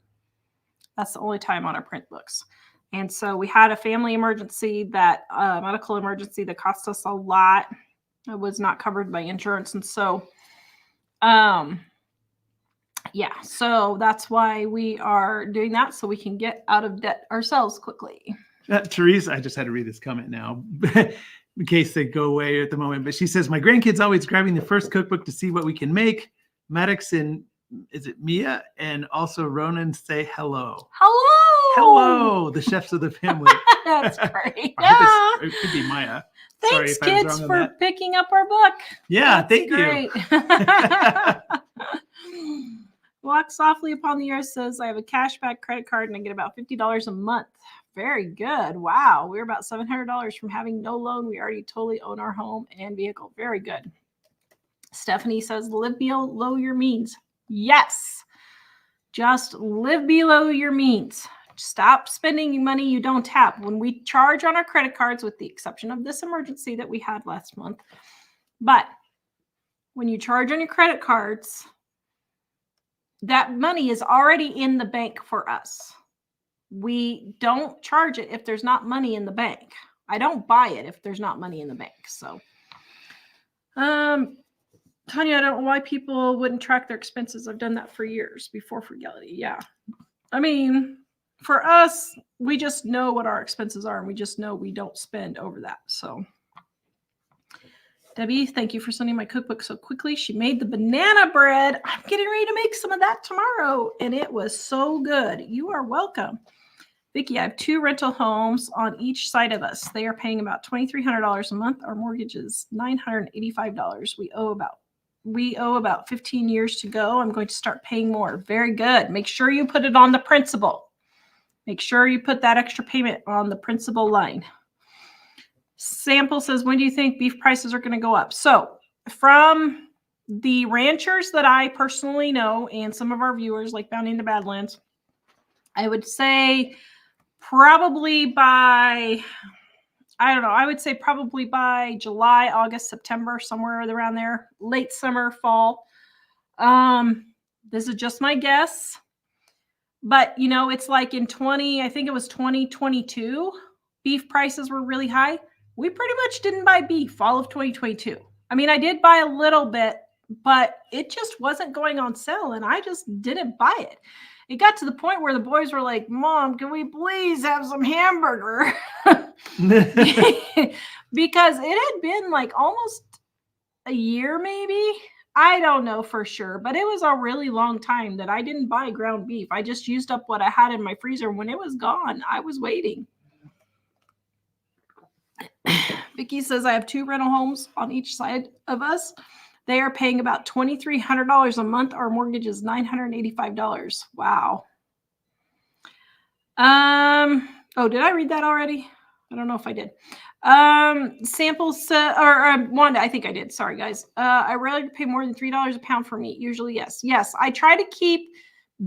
That's the only time on our print books. And so we had a family emergency medical emergency that cost us a lot. It was not covered by insurance. And so, so that's why we are doing that, so we can get out of debt ourselves quickly. Teresa, I just had to read this comment now in case they go away at the moment. But she says, my grandkids always grabbing the first cookbook to see what we can make. Maddox and is it Mia? And also Ronan say hello. Hello, the chefs of the family. That's great. It could be Maya. Thanks, kids, for picking up our book. Yeah, thank you. Walk softly upon the earth says, I have a cashback credit card and I get about $50 a month. Very good. Wow. We're about $700 from having no loan. We already totally own our home and vehicle. Very good. Stephanie says, live below your means. Yes. Just live below your means. Stop spending money you don't have. When we charge on our credit cards, with the exception of this emergency that we had last month, but when you charge on your credit cards, that money is already in the bank for us. We don't charge it if there's not money in the bank. I don't buy it if there's not money in the bank. So, Tanya, I don't know why people wouldn't track their expenses. I've done that for years before Frugality. Yeah. I mean, for us, we just know what our expenses are, and we just know we don't spend over that. So, Debbie, thank you for sending my cookbook so quickly. She made the banana bread. I'm getting ready to make some of that tomorrow, and it was so good. You are welcome. Vicki, I have 2 rental homes on each side of us. They are paying about $2,300 a month. Our mortgage is $985. We owe about 15 years to go. I'm going to start paying more. Very good. Make sure you put it on the principal. Make sure you put that extra payment on the principal line. Sample says, when do you think beef prices are going to go up? So from the ranchers that I personally know and some of our viewers like Bounding the Badlands, I would say probably by, I would say probably by July, August, September, somewhere around there, late summer, fall. This is just my guess. But, it's like in 2022, beef prices were really high. We pretty much didn't buy beef fall of 2022. I mean, I did buy a little bit, but it just wasn't going on sale, and I just didn't buy it. it got to the point where the boys were like, Mom, can we please have some hamburger? Because it had been like almost a year, maybe. I don't know for sure, but it was a really long time that I didn't buy ground beef. I just used up what I had in my freezer. When it was gone, I was waiting. Vicki says I have 2 rental homes on each side of us. They are paying about $2,300 a month. Our mortgage is $985. Wow. Oh, did I read that already? I don't know if I did. Samples Wanda, I think I did. Sorry, guys. I rarely pay more than $3 a pound for meat. Usually, yes. Yes, I try to keep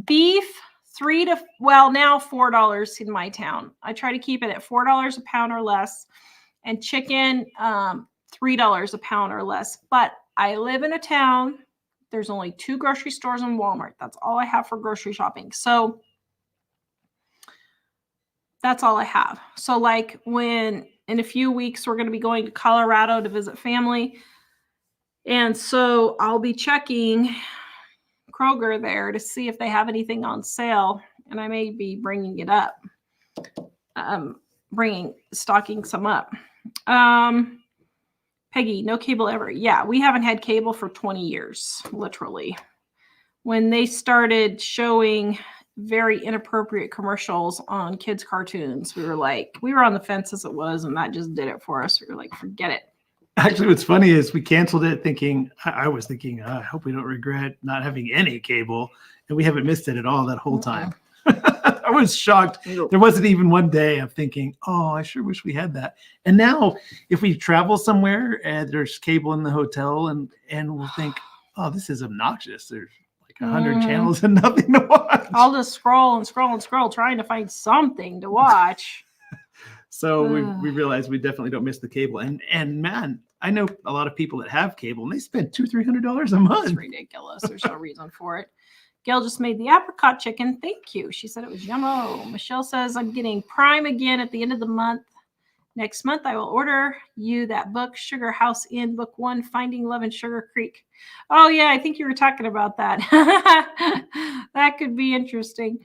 beef now $4 in my town. I try to keep it at $4 a pound or less, and chicken $3 a pound or less. But I live in a town. There's only 2 grocery stores and Walmart. That's all I have for grocery shopping. So that's all I have. So like when in a few weeks, we're going to be going to Colorado to visit family. And so I'll be checking Kroger there to see if they have anything on sale. And I may be bringing it up, stocking some up. Peggy, no cable ever. Yeah, we haven't had cable for 20 years, literally. When they started showing very inappropriate commercials on kids' cartoons, we were on the fence as it was, and that just did it for us. We were like, forget it. Actually, what's funny is we canceled it thinking, I was thinking, I hope we don't regret not having any cable, and we haven't missed it at all that whole time. I was shocked. There wasn't even one day of thinking, oh, I sure wish we had that. And now if we travel somewhere and there's cable in the hotel and we'll think, oh, this is obnoxious. There's like 100 channels and nothing to watch. I'll just scroll and scroll and scroll trying to find something to watch. So we realized we definitely don't miss the cable. And man, I know a lot of people that have cable and they spend $200-300 a month. It's ridiculous. There's no reason for it. Gail just made the apricot chicken. Thank you. She said it was yummo. Michelle says, I'm getting Prime again at the end of the month. Next month, I will order you that book, Sugar House Inn, Book 1, Finding Love in Sugar Creek. Oh, yeah, I think you were talking about that. That could be interesting.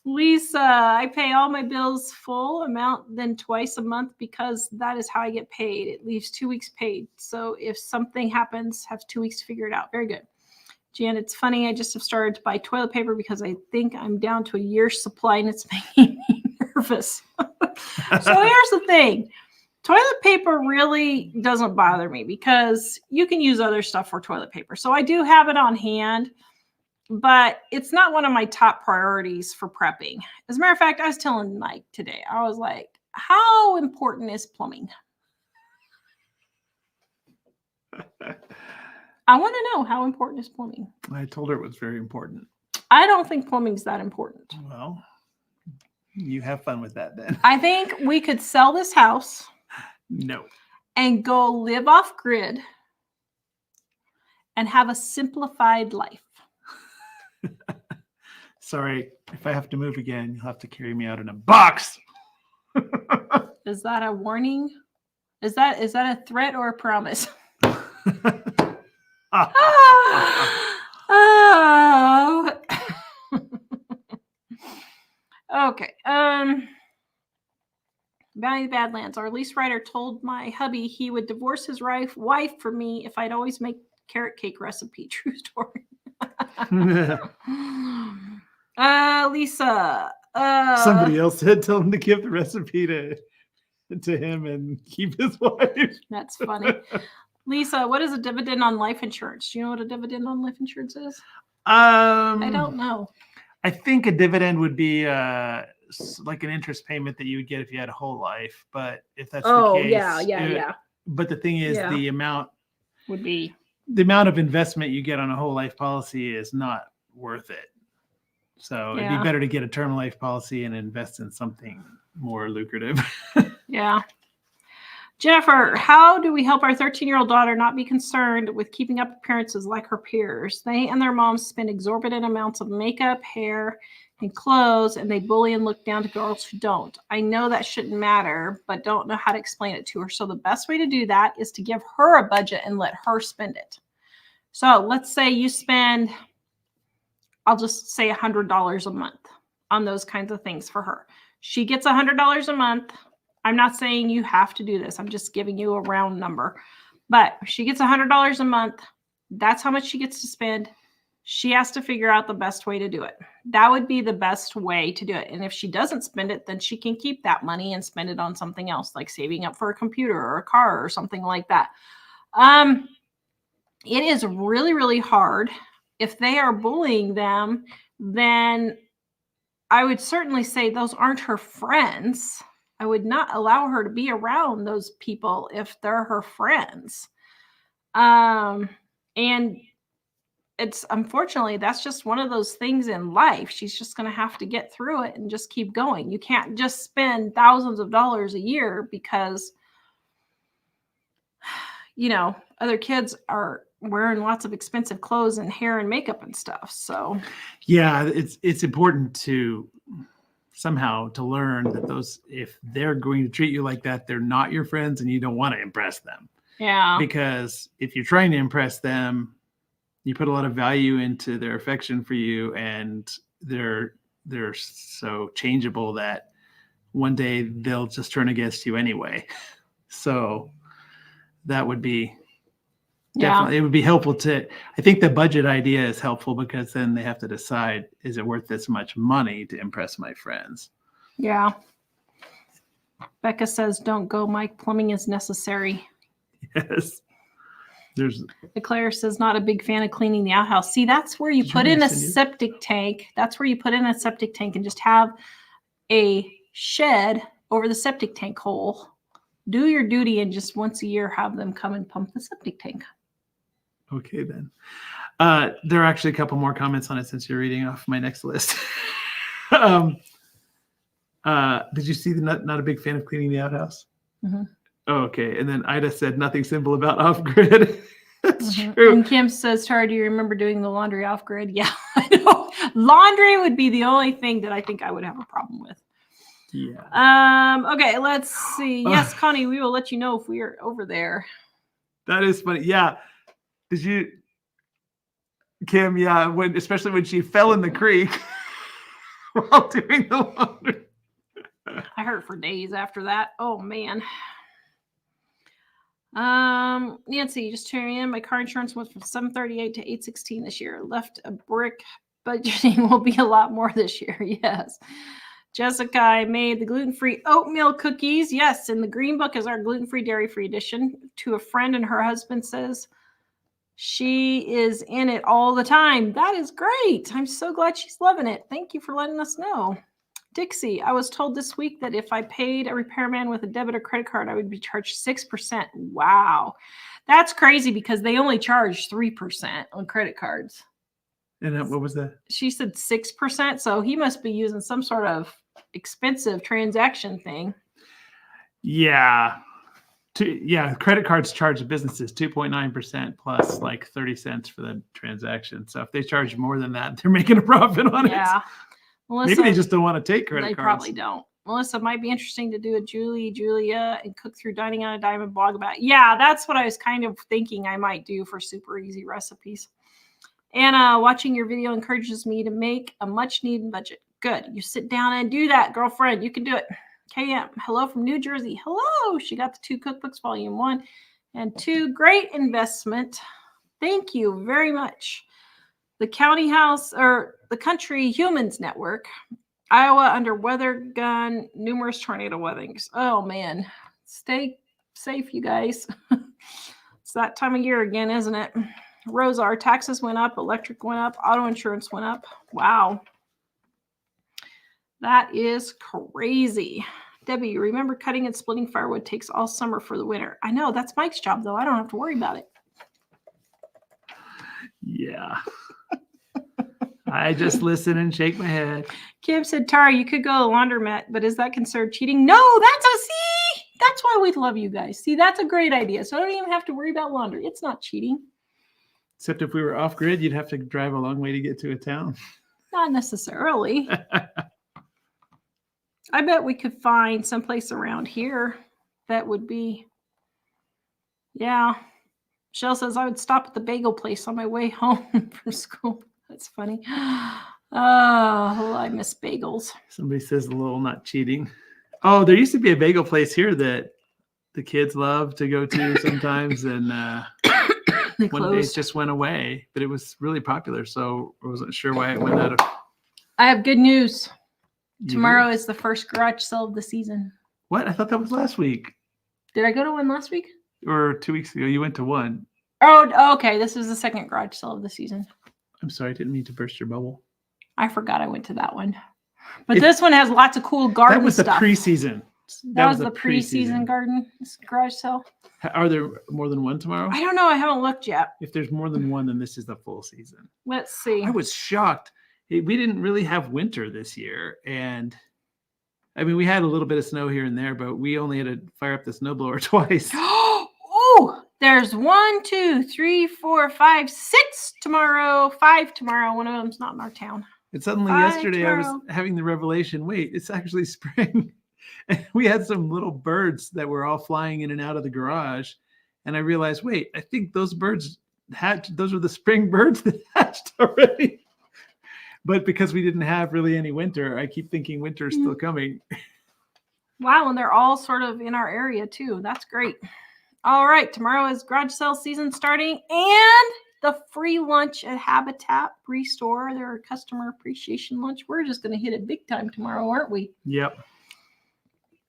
Lisa, I pay all my bills full amount, then twice a month because that is how I get paid. It leaves 2 weeks paid. So if something happens, have 2 weeks to figure it out. Very good. Jan, it's funny. I just have started to buy toilet paper because I think I'm down to a year's supply and it's making me nervous. So here's the thing. Toilet paper really doesn't bother me because you can use other stuff for toilet paper. So I do have it on hand, but it's not one of my top priorities for prepping. As a matter of fact, I was telling Mike today, I was like, how important is plumbing? I want to know, how important is plumbing? I told her it was very important. I don't think plumbing's that important. Well, you have fun with that then. I think we could sell this house. No. And go live off grid and have a simplified life. Sorry, if I have to move again, you'll have to carry me out in a box. Is that a warning? Is that a threat or a promise? Oh. Okay. Valley of the Badlands. Our lease writer told my hubby he would divorce his wife for me if I'd always make carrot cake recipe. True story. Lisa. Somebody else said tell him to give the recipe to him and keep his wife. That's funny. Lisa, what is a dividend on life insurance? Do you know what a dividend on life insurance is? I don't know. I think a dividend would be like an interest payment that you would get if you had a whole life. But if that's the case, yeah. But the thing is, the amount would be the amount of investment you get on a whole life policy is not worth it. So it'd be better to get a term life policy and invest in something more lucrative. Yeah. Jennifer, how do we help our 13-year-old daughter not be concerned with keeping up appearances like her peers? They and their moms spend exorbitant amounts of makeup, hair, and clothes, and they bully and look down to girls who don't. I know that shouldn't matter, but don't know how to explain it to her. So the best way to do that is to give her a budget and let her spend it. So let's say you spend I'll just say $100 a month on those kinds of things for her. She gets $100 a month. I'm not saying you have to do this. I'm just giving you a round number. But she gets $100 a month. That's how much she gets to spend. She has to figure out the best way to do it. That would be the best way to do it. And if she doesn't spend it, then she can keep that money and spend it on something else, like saving up for a computer or a car or something like that. It is really, really hard. If they are bullying them, then I would certainly say those aren't her friends. I would not allow her to be around those people if they're her friends. And it's unfortunately, that's just one of those things in life. She's just going to have to get through it and just keep going. You can't just spend thousands of dollars a year because, you know, other kids are wearing lots of expensive clothes and hair and makeup and stuff. So yeah, it's important to somehow to learn that those, if they're going to treat you like that, they're not your friends and you don't want to impress them. yeah, Because if you're trying to impress them, you put a lot of value into their affection for you, and they're so changeable that one day they'll just turn against you anyway. So that would be definitely, it would be helpful to, I think the budget idea is helpful because then they have to decide, is it worth this much money to impress my friends? Yeah. Becca says, don't go, Mike. Plumbing is necessary. Yes. Claire says, not a big fan of cleaning the outhouse. See, that's where you put in a septic tank. That's where you put in a septic tank and just have a shed over the septic tank hole. Do your duty and just once a year have them come and pump the septic tank. Okay, then. There are actually a couple more comments on it since you're reading off my next list. Did you see the not a big fan of cleaning the outhouse? Mm-hmm. Oh, okay. And then Ida said nothing simple about off-grid. That's true. And Kim says, Tara, do you remember doing the laundry off-grid? Yeah, I know. Laundry would be the only thing that I think I would have a problem with. Yeah. Okay, let's see. Yes, Connie, we will let you know if we are over there. That is funny. Yeah. Did you, Kim? Yeah. Especially when she fell in the creek while doing the laundry. I hurt for days after that. Oh man. Nancy, just tuning in. My car insurance went from $738 to $816 this year. Left a brick. Budgeting will be a lot more this year. Yes. Jessica, I made the gluten-free oatmeal cookies. Yes, and the green book is our gluten-free, dairy-free edition. To a friend, and her husband says she is in it all the time. That is great. I'm so glad she's loving it. Thank you for letting us know. Dixie, I was told this week that if I paid a repairman with a debit or credit card, I would be charged 6%. Wow. That's crazy because they only charge 3% on credit cards. And what was that? She said 6%. So he must be using some sort of expensive transaction thing. Yeah. Credit cards charge businesses 2.9% plus like 30 cents for the transaction. So if they charge more than that, they're making a profit on it. Yeah. Melissa, maybe they just don't want to take credit cards. They probably don't. Melissa, might be interesting to do a Julia, and cook through Dining on a Dime and blog about. Yeah, that's what I was kind of thinking I might do for super easy recipes. Anna, watching your video encourages me to make a much needed budget. Good. You sit down and do that, girlfriend. You can do it. KM, hello from New Jersey. Hello. She got the 2 cookbooks, volume 1 and 2. Great investment. Thank you very much. The County House or the Country Humans Network, Iowa under weather gun, numerous tornado weathings. Oh man, stay safe, you guys. It's that time of year again, isn't it? Rosa, our taxes went up, electric went up, auto insurance went up. Wow. That is crazy. Debbie, remember cutting and splitting firewood takes all summer for the winter. I know, that's Mike's job though. I don't have to worry about it. Yeah. I just listen and shake my head. Kim said, Tara, you could go to the laundromat, but is that considered cheating? No, that's why we love you guys. See, that's a great idea. So I don't even have to worry about laundry. It's not cheating. Except if we were off grid, you'd have to drive a long way to get to a town. Not necessarily. I bet we could find someplace around here that would be, yeah. Michelle says I would stop at the bagel place on my way home from school. That's funny. Oh, I miss bagels. Somebody says a little not cheating. Oh, there used to be a bagel place here that the kids love to go to sometimes, and They one day it closed. just went away, but it was really popular, so I wasn't sure why it went out of. I have good news. You Tomorrow do? is the first garage sale of the season. What? I thought that was last week Did I go to one last week? or 2 weeks ago. You went to one. Oh, okay. This is the second garage sale of the season. I'm sorry, I didn't mean to burst your bubble. I forgot I went to that one. But It- this one has lots of cool garden That was the stuff. preseason. That was the preseason garden garage sale. Are there more than one tomorrow? I don't know. I haven't looked yet. If there's more than one, then this is the full season. Let's see. I was shocked. We didn't really have winter this year. And I mean, we had a little bit of snow here and there, but we only had to fire up the snowblower twice. Oh, there's 1, 2, 3, 4, 5, 6 tomorrow. 5 tomorrow. One of them's not in our town. And suddenly Bye, yesterday I was tomorrow. having the revelation, wait, it's actually spring. And we had some little birds that were all flying in and out of the garage. And I realized, wait, I think those birds hatched, those were the spring birds that hatched already. But because we didn't have really any winter, I keep thinking winter is still coming. Wow, and they're all sort of in our area too. That's great. All right, tomorrow is garage sale season starting, and the free lunch at Habitat Restore, their customer appreciation lunch. We're just going to hit it big time tomorrow, aren't we? Yep.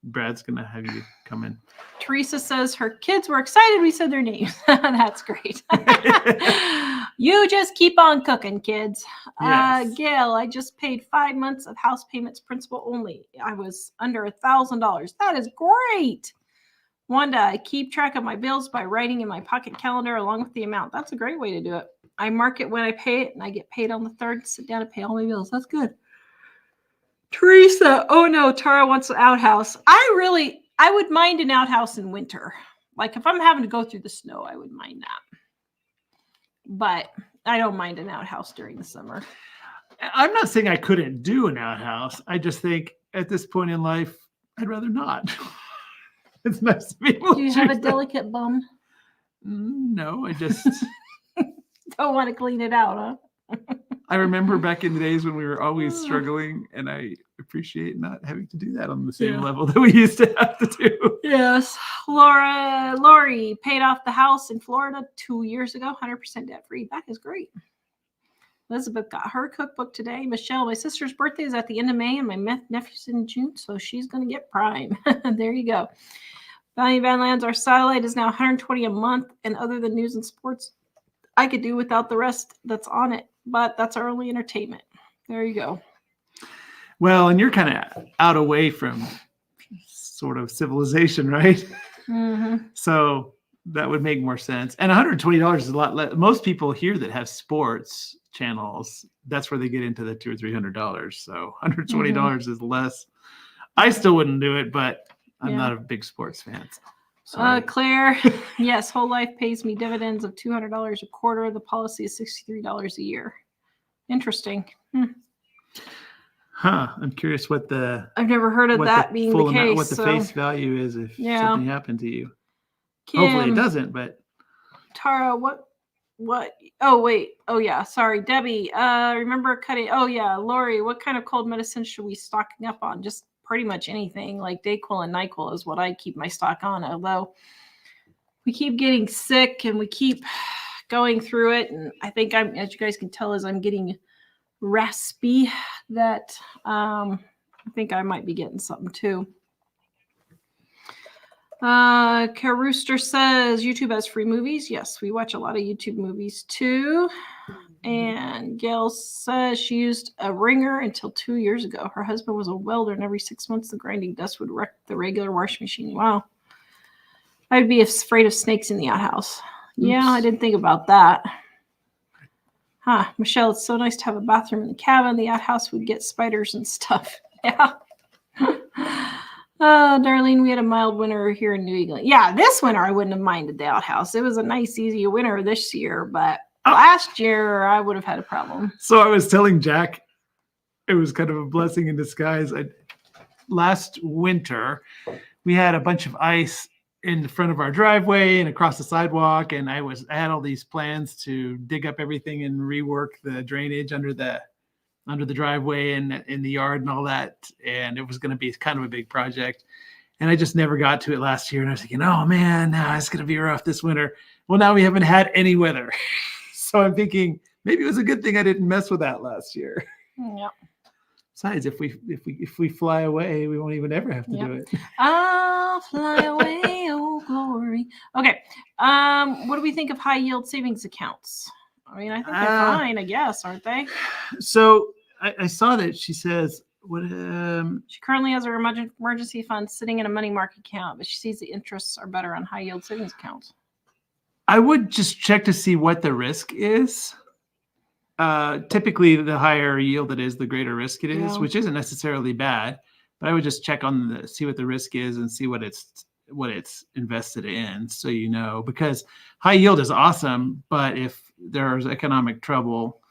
Brad's going to have you come in. Teresa says her kids were excited we said their names. That's great. You just keep on cooking, kids. Yes. Gail, I just paid 5 months of house payments principal only. I was under $1,000. That is great. Wanda, I keep track of my bills by writing in my pocket calendar along with the amount. That's a great way to do it. I mark it when I pay it, and I get paid on the 3rd. Sit down and pay all my bills. That's good. Teresa, oh no, Tara wants an outhouse. I would mind an outhouse in winter. Like if I'm having to go through the snow, I would mind that. But I don't mind an outhouse during the summer. I'm not saying I couldn't do an outhouse. I just think at this point in life, I'd rather not. It's nice to be able Do you to have a choose that. delicate bum? No, I just Don't want to clean it out, huh? I remember back in the days when we were always struggling, and I appreciate not having to do that on the same Yeah. level that we used to have to do. Yes. Lori paid off the house in Florida 2 years ago, 100% debt free. That is great. Elizabeth got her cookbook today. Michelle, my sister's birthday is at the end of May, and my nephew's in June, so she's going to get prime. There you go. Valley Van Lands, our satellite is now 120 a month, and other than news and sports, I could do without the rest that's on it, but that's our only entertainment. There you go. Well, and you're kind of out away from sort of civilization, right? Mm-hmm. So that would make more sense. And $120 is a lot less. Most people here that have sports channels, that's where they get into the $200 or $300. So $120 is less. I still wouldn't do it, but I'm Yeah. not a big sports fan. So sorry. Claire, yes, Whole Life pays me dividends of $200 a quarter. The policy is $63 a year. Interesting. Huh. I'm curious what the I've never heard of what that the being full the amount, case. what the so, face value is if Yeah. something happened to you. Kim, Hopefully it doesn't, but Tara, what? Oh, wait. Oh, yeah. Sorry. Debbie, remember cutting. Oh, yeah. Lori, what kind of cold medicine should we stocking up on? Just pretty much anything. Like Dayquil and NyQuil is what I keep my stock on. Although we keep getting sick and we keep going through it. And I think as you guys can tell, as I'm getting raspy, that I think I might be getting something too. Carooster says YouTube has free movies. Yes, we watch a lot of YouTube movies too. And Gail says she used a ringer until 2 years ago. Her husband was a welder, and every 6 months the grinding dust would wreck the regular washing machine. Wow. I'd be afraid of snakes in the outhouse. Yeah, I Oops. didn't think about that. Huh, Michelle, it's so nice to have a bathroom in the cabin. The outhouse would get spiders and stuff. Yeah. Darlene, we had a mild winter here in New England. Yeah, this winter I wouldn't have minded the outhouse. It was a nice, easy winter this year, but last year I would have had a problem. So I was telling Jack, it was kind of a blessing in disguise. Last winter, we had a bunch of ice in the front of our driveway and across the sidewalk. And I had all these plans to dig up everything and rework the drainage under the driveway and in the yard and all that. And it was going to be kind of a big project. And I just never got to it last year. And I was thinking, oh man, nah, it's going to be rough this winter. Well, now we haven't had any weather. So I'm thinking maybe it was a good thing I didn't mess with that last year. Yep. Besides, if we fly away, we won't even ever have to do it. I'll fly away, oh glory. Okay. What do we think of high yield savings accounts? I mean, I think they're fine, I guess, aren't they? So I saw that she says what she currently has her emergency fund sitting in a money market account, but she sees the interests are better on high yield savings accounts. I would just check to see what the risk is. Typically the higher yield it is, the greater risk it is, which isn't necessarily bad, but I would just check on see what the risk is and see what it's invested in. So, you know, because high yield is awesome, but if there's economic trouble,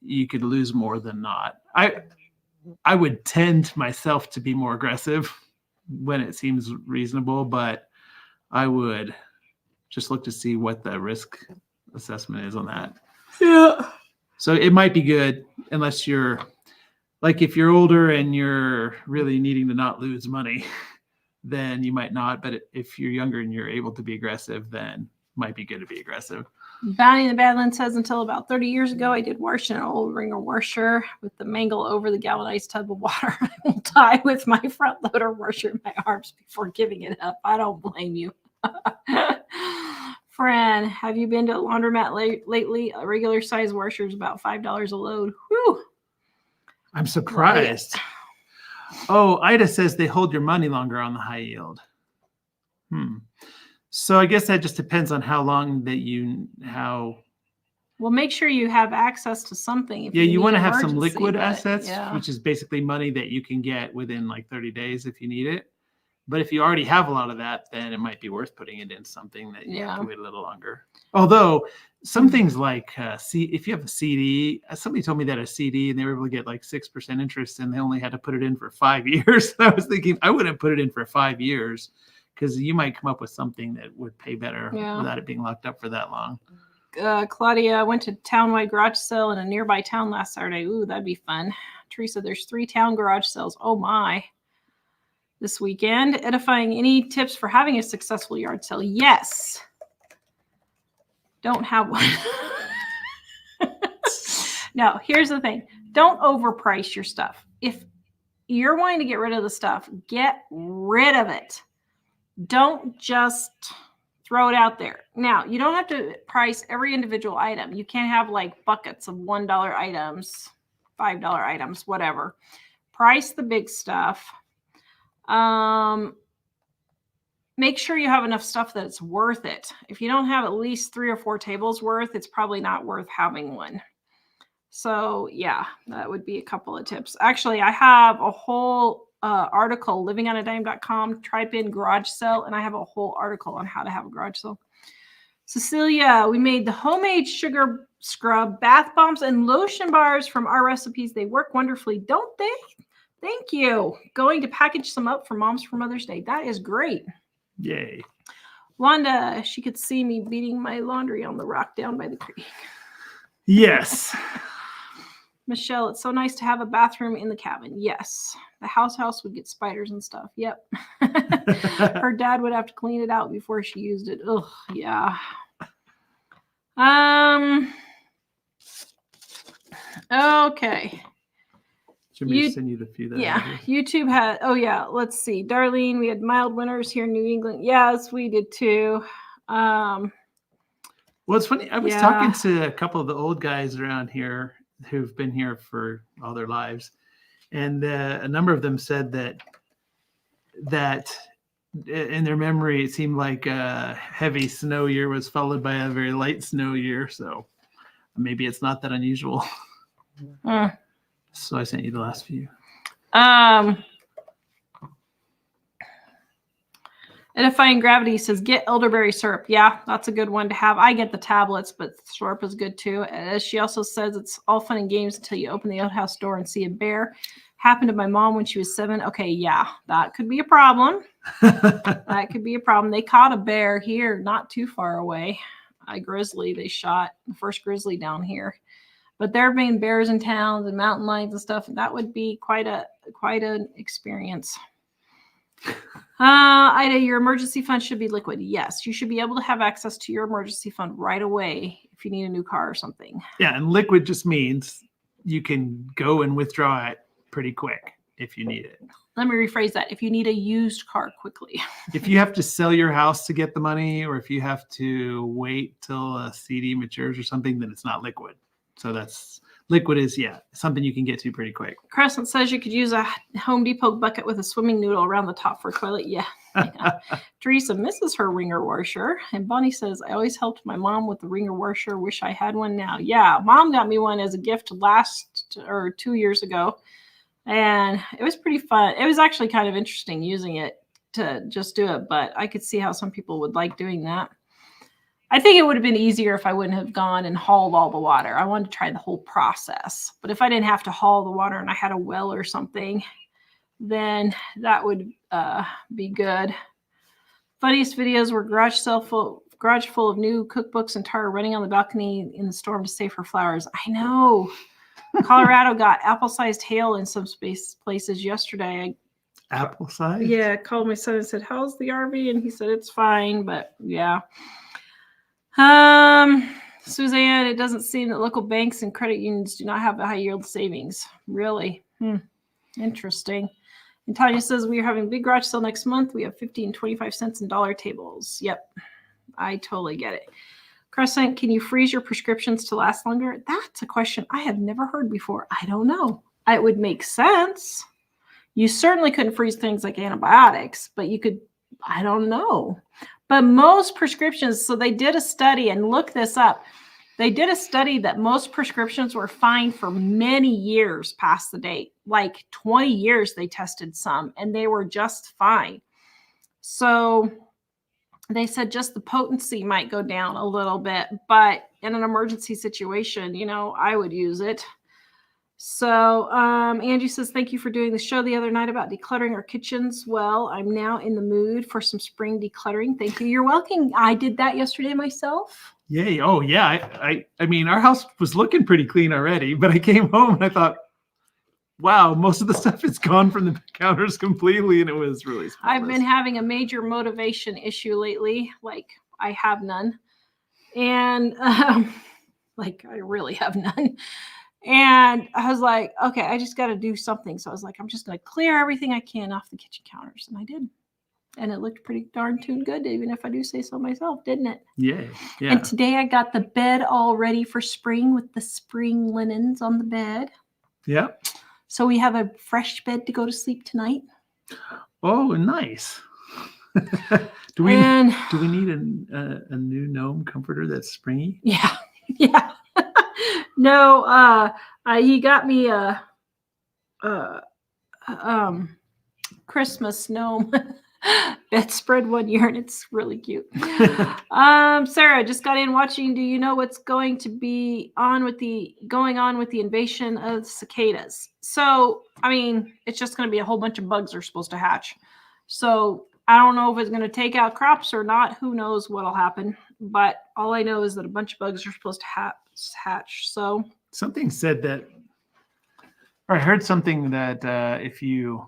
you could lose more than not. I would tend myself to be more aggressive when it seems reasonable, but I would just look to see what the risk assessment is on that. Yeah. So it might be good unless you're like, if you're older and you're really needing to not lose money, then you might not. But if you're younger and you're able to be aggressive, then it might be good to be aggressive. Bounty in the Badlands says, until about 30 years ago, I did wash in an old Ringer washer with the mangle over the galvanized tub of water. I will die with my front loader washer in my arms before giving it up. I don't blame you. Fran, have you been to a laundromat lately? A regular size washer is about $5 a load. Whew. I'm surprised. Oh, Ida says they hold your money longer on the high yield. So I guess that just depends on how long that Well, make sure you have access to something. If you want to have some emergency, liquid assets, yeah. which is basically money that you can get within like 30 days if you need it. But if you already have a lot of that, then it might be worth putting it in something that you have to wait a little longer. Although some things like if you have a CD, somebody told me that a CD and they were able to get like 6% interest and they only had to put it in for 5 years. I was thinking I wouldn't put it in for 5 years because you might come up with something that would pay better without it being locked up for that long. Claudia went to townwide garage sale in a nearby town last Saturday. Ooh, that'd be fun. Teresa, there's 3 town garage sales. Oh my. This weekend. Edifying, any tips for having a successful yard sale? Yes. Don't have one. No, here's the thing. Don't overprice your stuff. If you're wanting to get rid of the stuff, get rid of it. Don't just throw it out there. Now, you don't have to price every individual item. You can't have like buckets of $1 items, $5 items, whatever. Price the big stuff. Make sure you have enough stuff that it's worth it. If you don't have at least 3 or 4 tables worth, it's probably not worth having one. So yeah, that would be a couple of tips. Actually, I have a whole article, livingonadime.com, type in garage sale, and I have a whole article on how to have a garage sale. Cecilia, we made the homemade sugar scrub, bath bombs, and lotion bars from our recipes. They work wonderfully, don't they? Thank you. Going to package some up for moms for Mother's Day. That is great. Yay. Wanda, she could see me beating my laundry on the rock down by the creek. Yes. Michelle, it's so nice to have a bathroom in the cabin. Yes. The house would get spiders and stuff. Yep. Her dad would have to clean it out before she used it. Ugh, yeah. Okay. Should we send you the few that YouTube had, let's see. Darlene, we had mild winters here in New England. Yes, we did too. Well, it's funny. I was talking to a couple of the old guys around here who've been here for all their lives. And a number of them said that in their memory, it seemed like a heavy snow year was followed by a very light snow year. So maybe it's not that unusual. So I sent you the last few. Edifying Gravity says, get elderberry syrup. Yeah, that's a good one to have. I get the tablets, but syrup is good too. As she also says, it's all fun and games until you open the outhouse door and see a bear Happened to my mom when she was 7. Okay, yeah, that could be a problem. That could be a problem. They caught a bear here not too far away. A grizzly they shot, the first grizzly down here. But there have been bears in towns and mountain lions and stuff. And that would be quite an experience. Ida, your emergency fund should be liquid. Yes, you should be able to have access to your emergency fund right away if you need a new car or something. Yeah, and liquid just means you can go and withdraw it pretty quick if you need it. Let me rephrase that. If you need a used car quickly. If you have to sell your house to get the money, or if you have to wait till a CD matures or something, then it's not liquid. So that's liquid is, something you can get to pretty quick. Crescent says you could use a Home Depot bucket with a swimming noodle around the top for a toilet. Yeah. Teresa misses her ringer washer. And Bonnie says, I always helped my mom with the ringer washer. Wish I had one now. Yeah, mom got me one as a gift 2 years ago. And it was pretty fun. It was actually kind of interesting using it to just do it. But I could see how some people would like doing that. I think it would have been easier if I wouldn't have gone and hauled all the water. I wanted to try the whole process. But if I didn't have to haul the water and I had a well or something, then that would be good. Funniest videos were garage full of new cookbooks and Tara running on the balcony in the storm to save her flowers. I know. Colorado got apple-sized hail in some places yesterday. Apple-sized? Yeah, I called my son and said, how's the RV? And he said, it's fine, but yeah. Suzanne, it doesn't seem that local banks and credit unions do not have a high yield savings. Really? Interesting. And Tanya says, we are having a big garage sale next month. We have 50 and 25 cents in dollar tables. Yep. I totally get it. Crescent, can you freeze your prescriptions to last longer? That's a question I have never heard before. I don't know. It would make sense. You certainly couldn't freeze things like antibiotics, but you could, I don't know. But most prescriptions, so they did a study, and look this up. They did a study that most prescriptions were fine for many years past the date. Like 20 years they tested some, and they were just fine. So they said just the potency might go down a little bit, but in an emergency situation, I would use it. So Angie says, thank you for doing the show the other night about decluttering our kitchens. Well, I'm now in the mood for some spring decluttering. Thank you. You're welcome. I did that yesterday myself. Yay. Oh, yeah. I mean, our house was looking pretty clean already, but I came home and I thought, wow, most of the stuff is gone from the counters completely, and it was really spotless. I've been having a major motivation issue lately. Like, I have none. And like, I really have none. And I was like, okay, I just got to do something. So I was like, I'm just going to clear everything I can off the kitchen counters. And I did. And it looked pretty darn tune good, even if I do say so myself, didn't it? Yeah. And today I got the bed all ready for spring with the spring linens on the bed. Yeah. So we have a fresh bed to go to sleep tonight. Oh, nice. Do we need a new gnome comforter that's springy? Yeah. Yeah. No, he got me a Christmas gnome bedspread one year, and it's really cute. Sarah just got in watching. Do you know what's going on with the invasion of cicadas? So, I mean, it's just going to be a whole bunch of bugs are supposed to hatch. So I don't know if it's going to take out crops or not. Who knows what'll happen? But all I know is that a bunch of bugs are supposed to hatch. So something said that, or I heard something that if you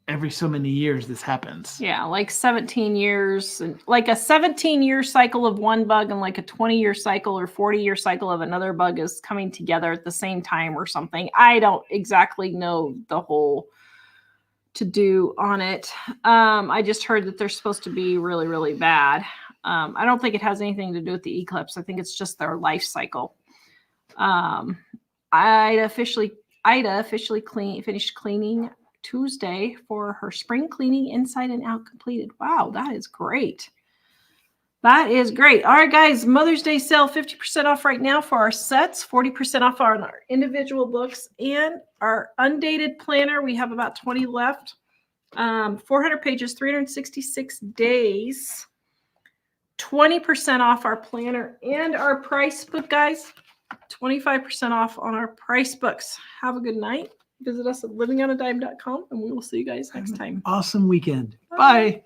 every so many years this happens. Yeah, like 17 years, and like a 17-year cycle of one bug and like a 20-year cycle or 40-year cycle of another bug is coming together at the same time or something. I don't exactly know the whole to-do on it. I just heard that they're supposed to be really, really bad. I don't think it has anything to do with the eclipse. I think it's just their life cycle. Ida officially finished cleaning Tuesday for her spring cleaning inside and out completed. Wow, that is great. That is great. All right, guys, Mother's Day sale, 50% off right now for our sets, 40% off on our individual books and our undated planner. We have about 20 left. 400 pages, 366 days, 20% off our planner and our price book, guys. 25% off on our price books. Have a good night. Visit us at livingonadime.com and we will see you guys next time. Awesome weekend. Bye. Bye.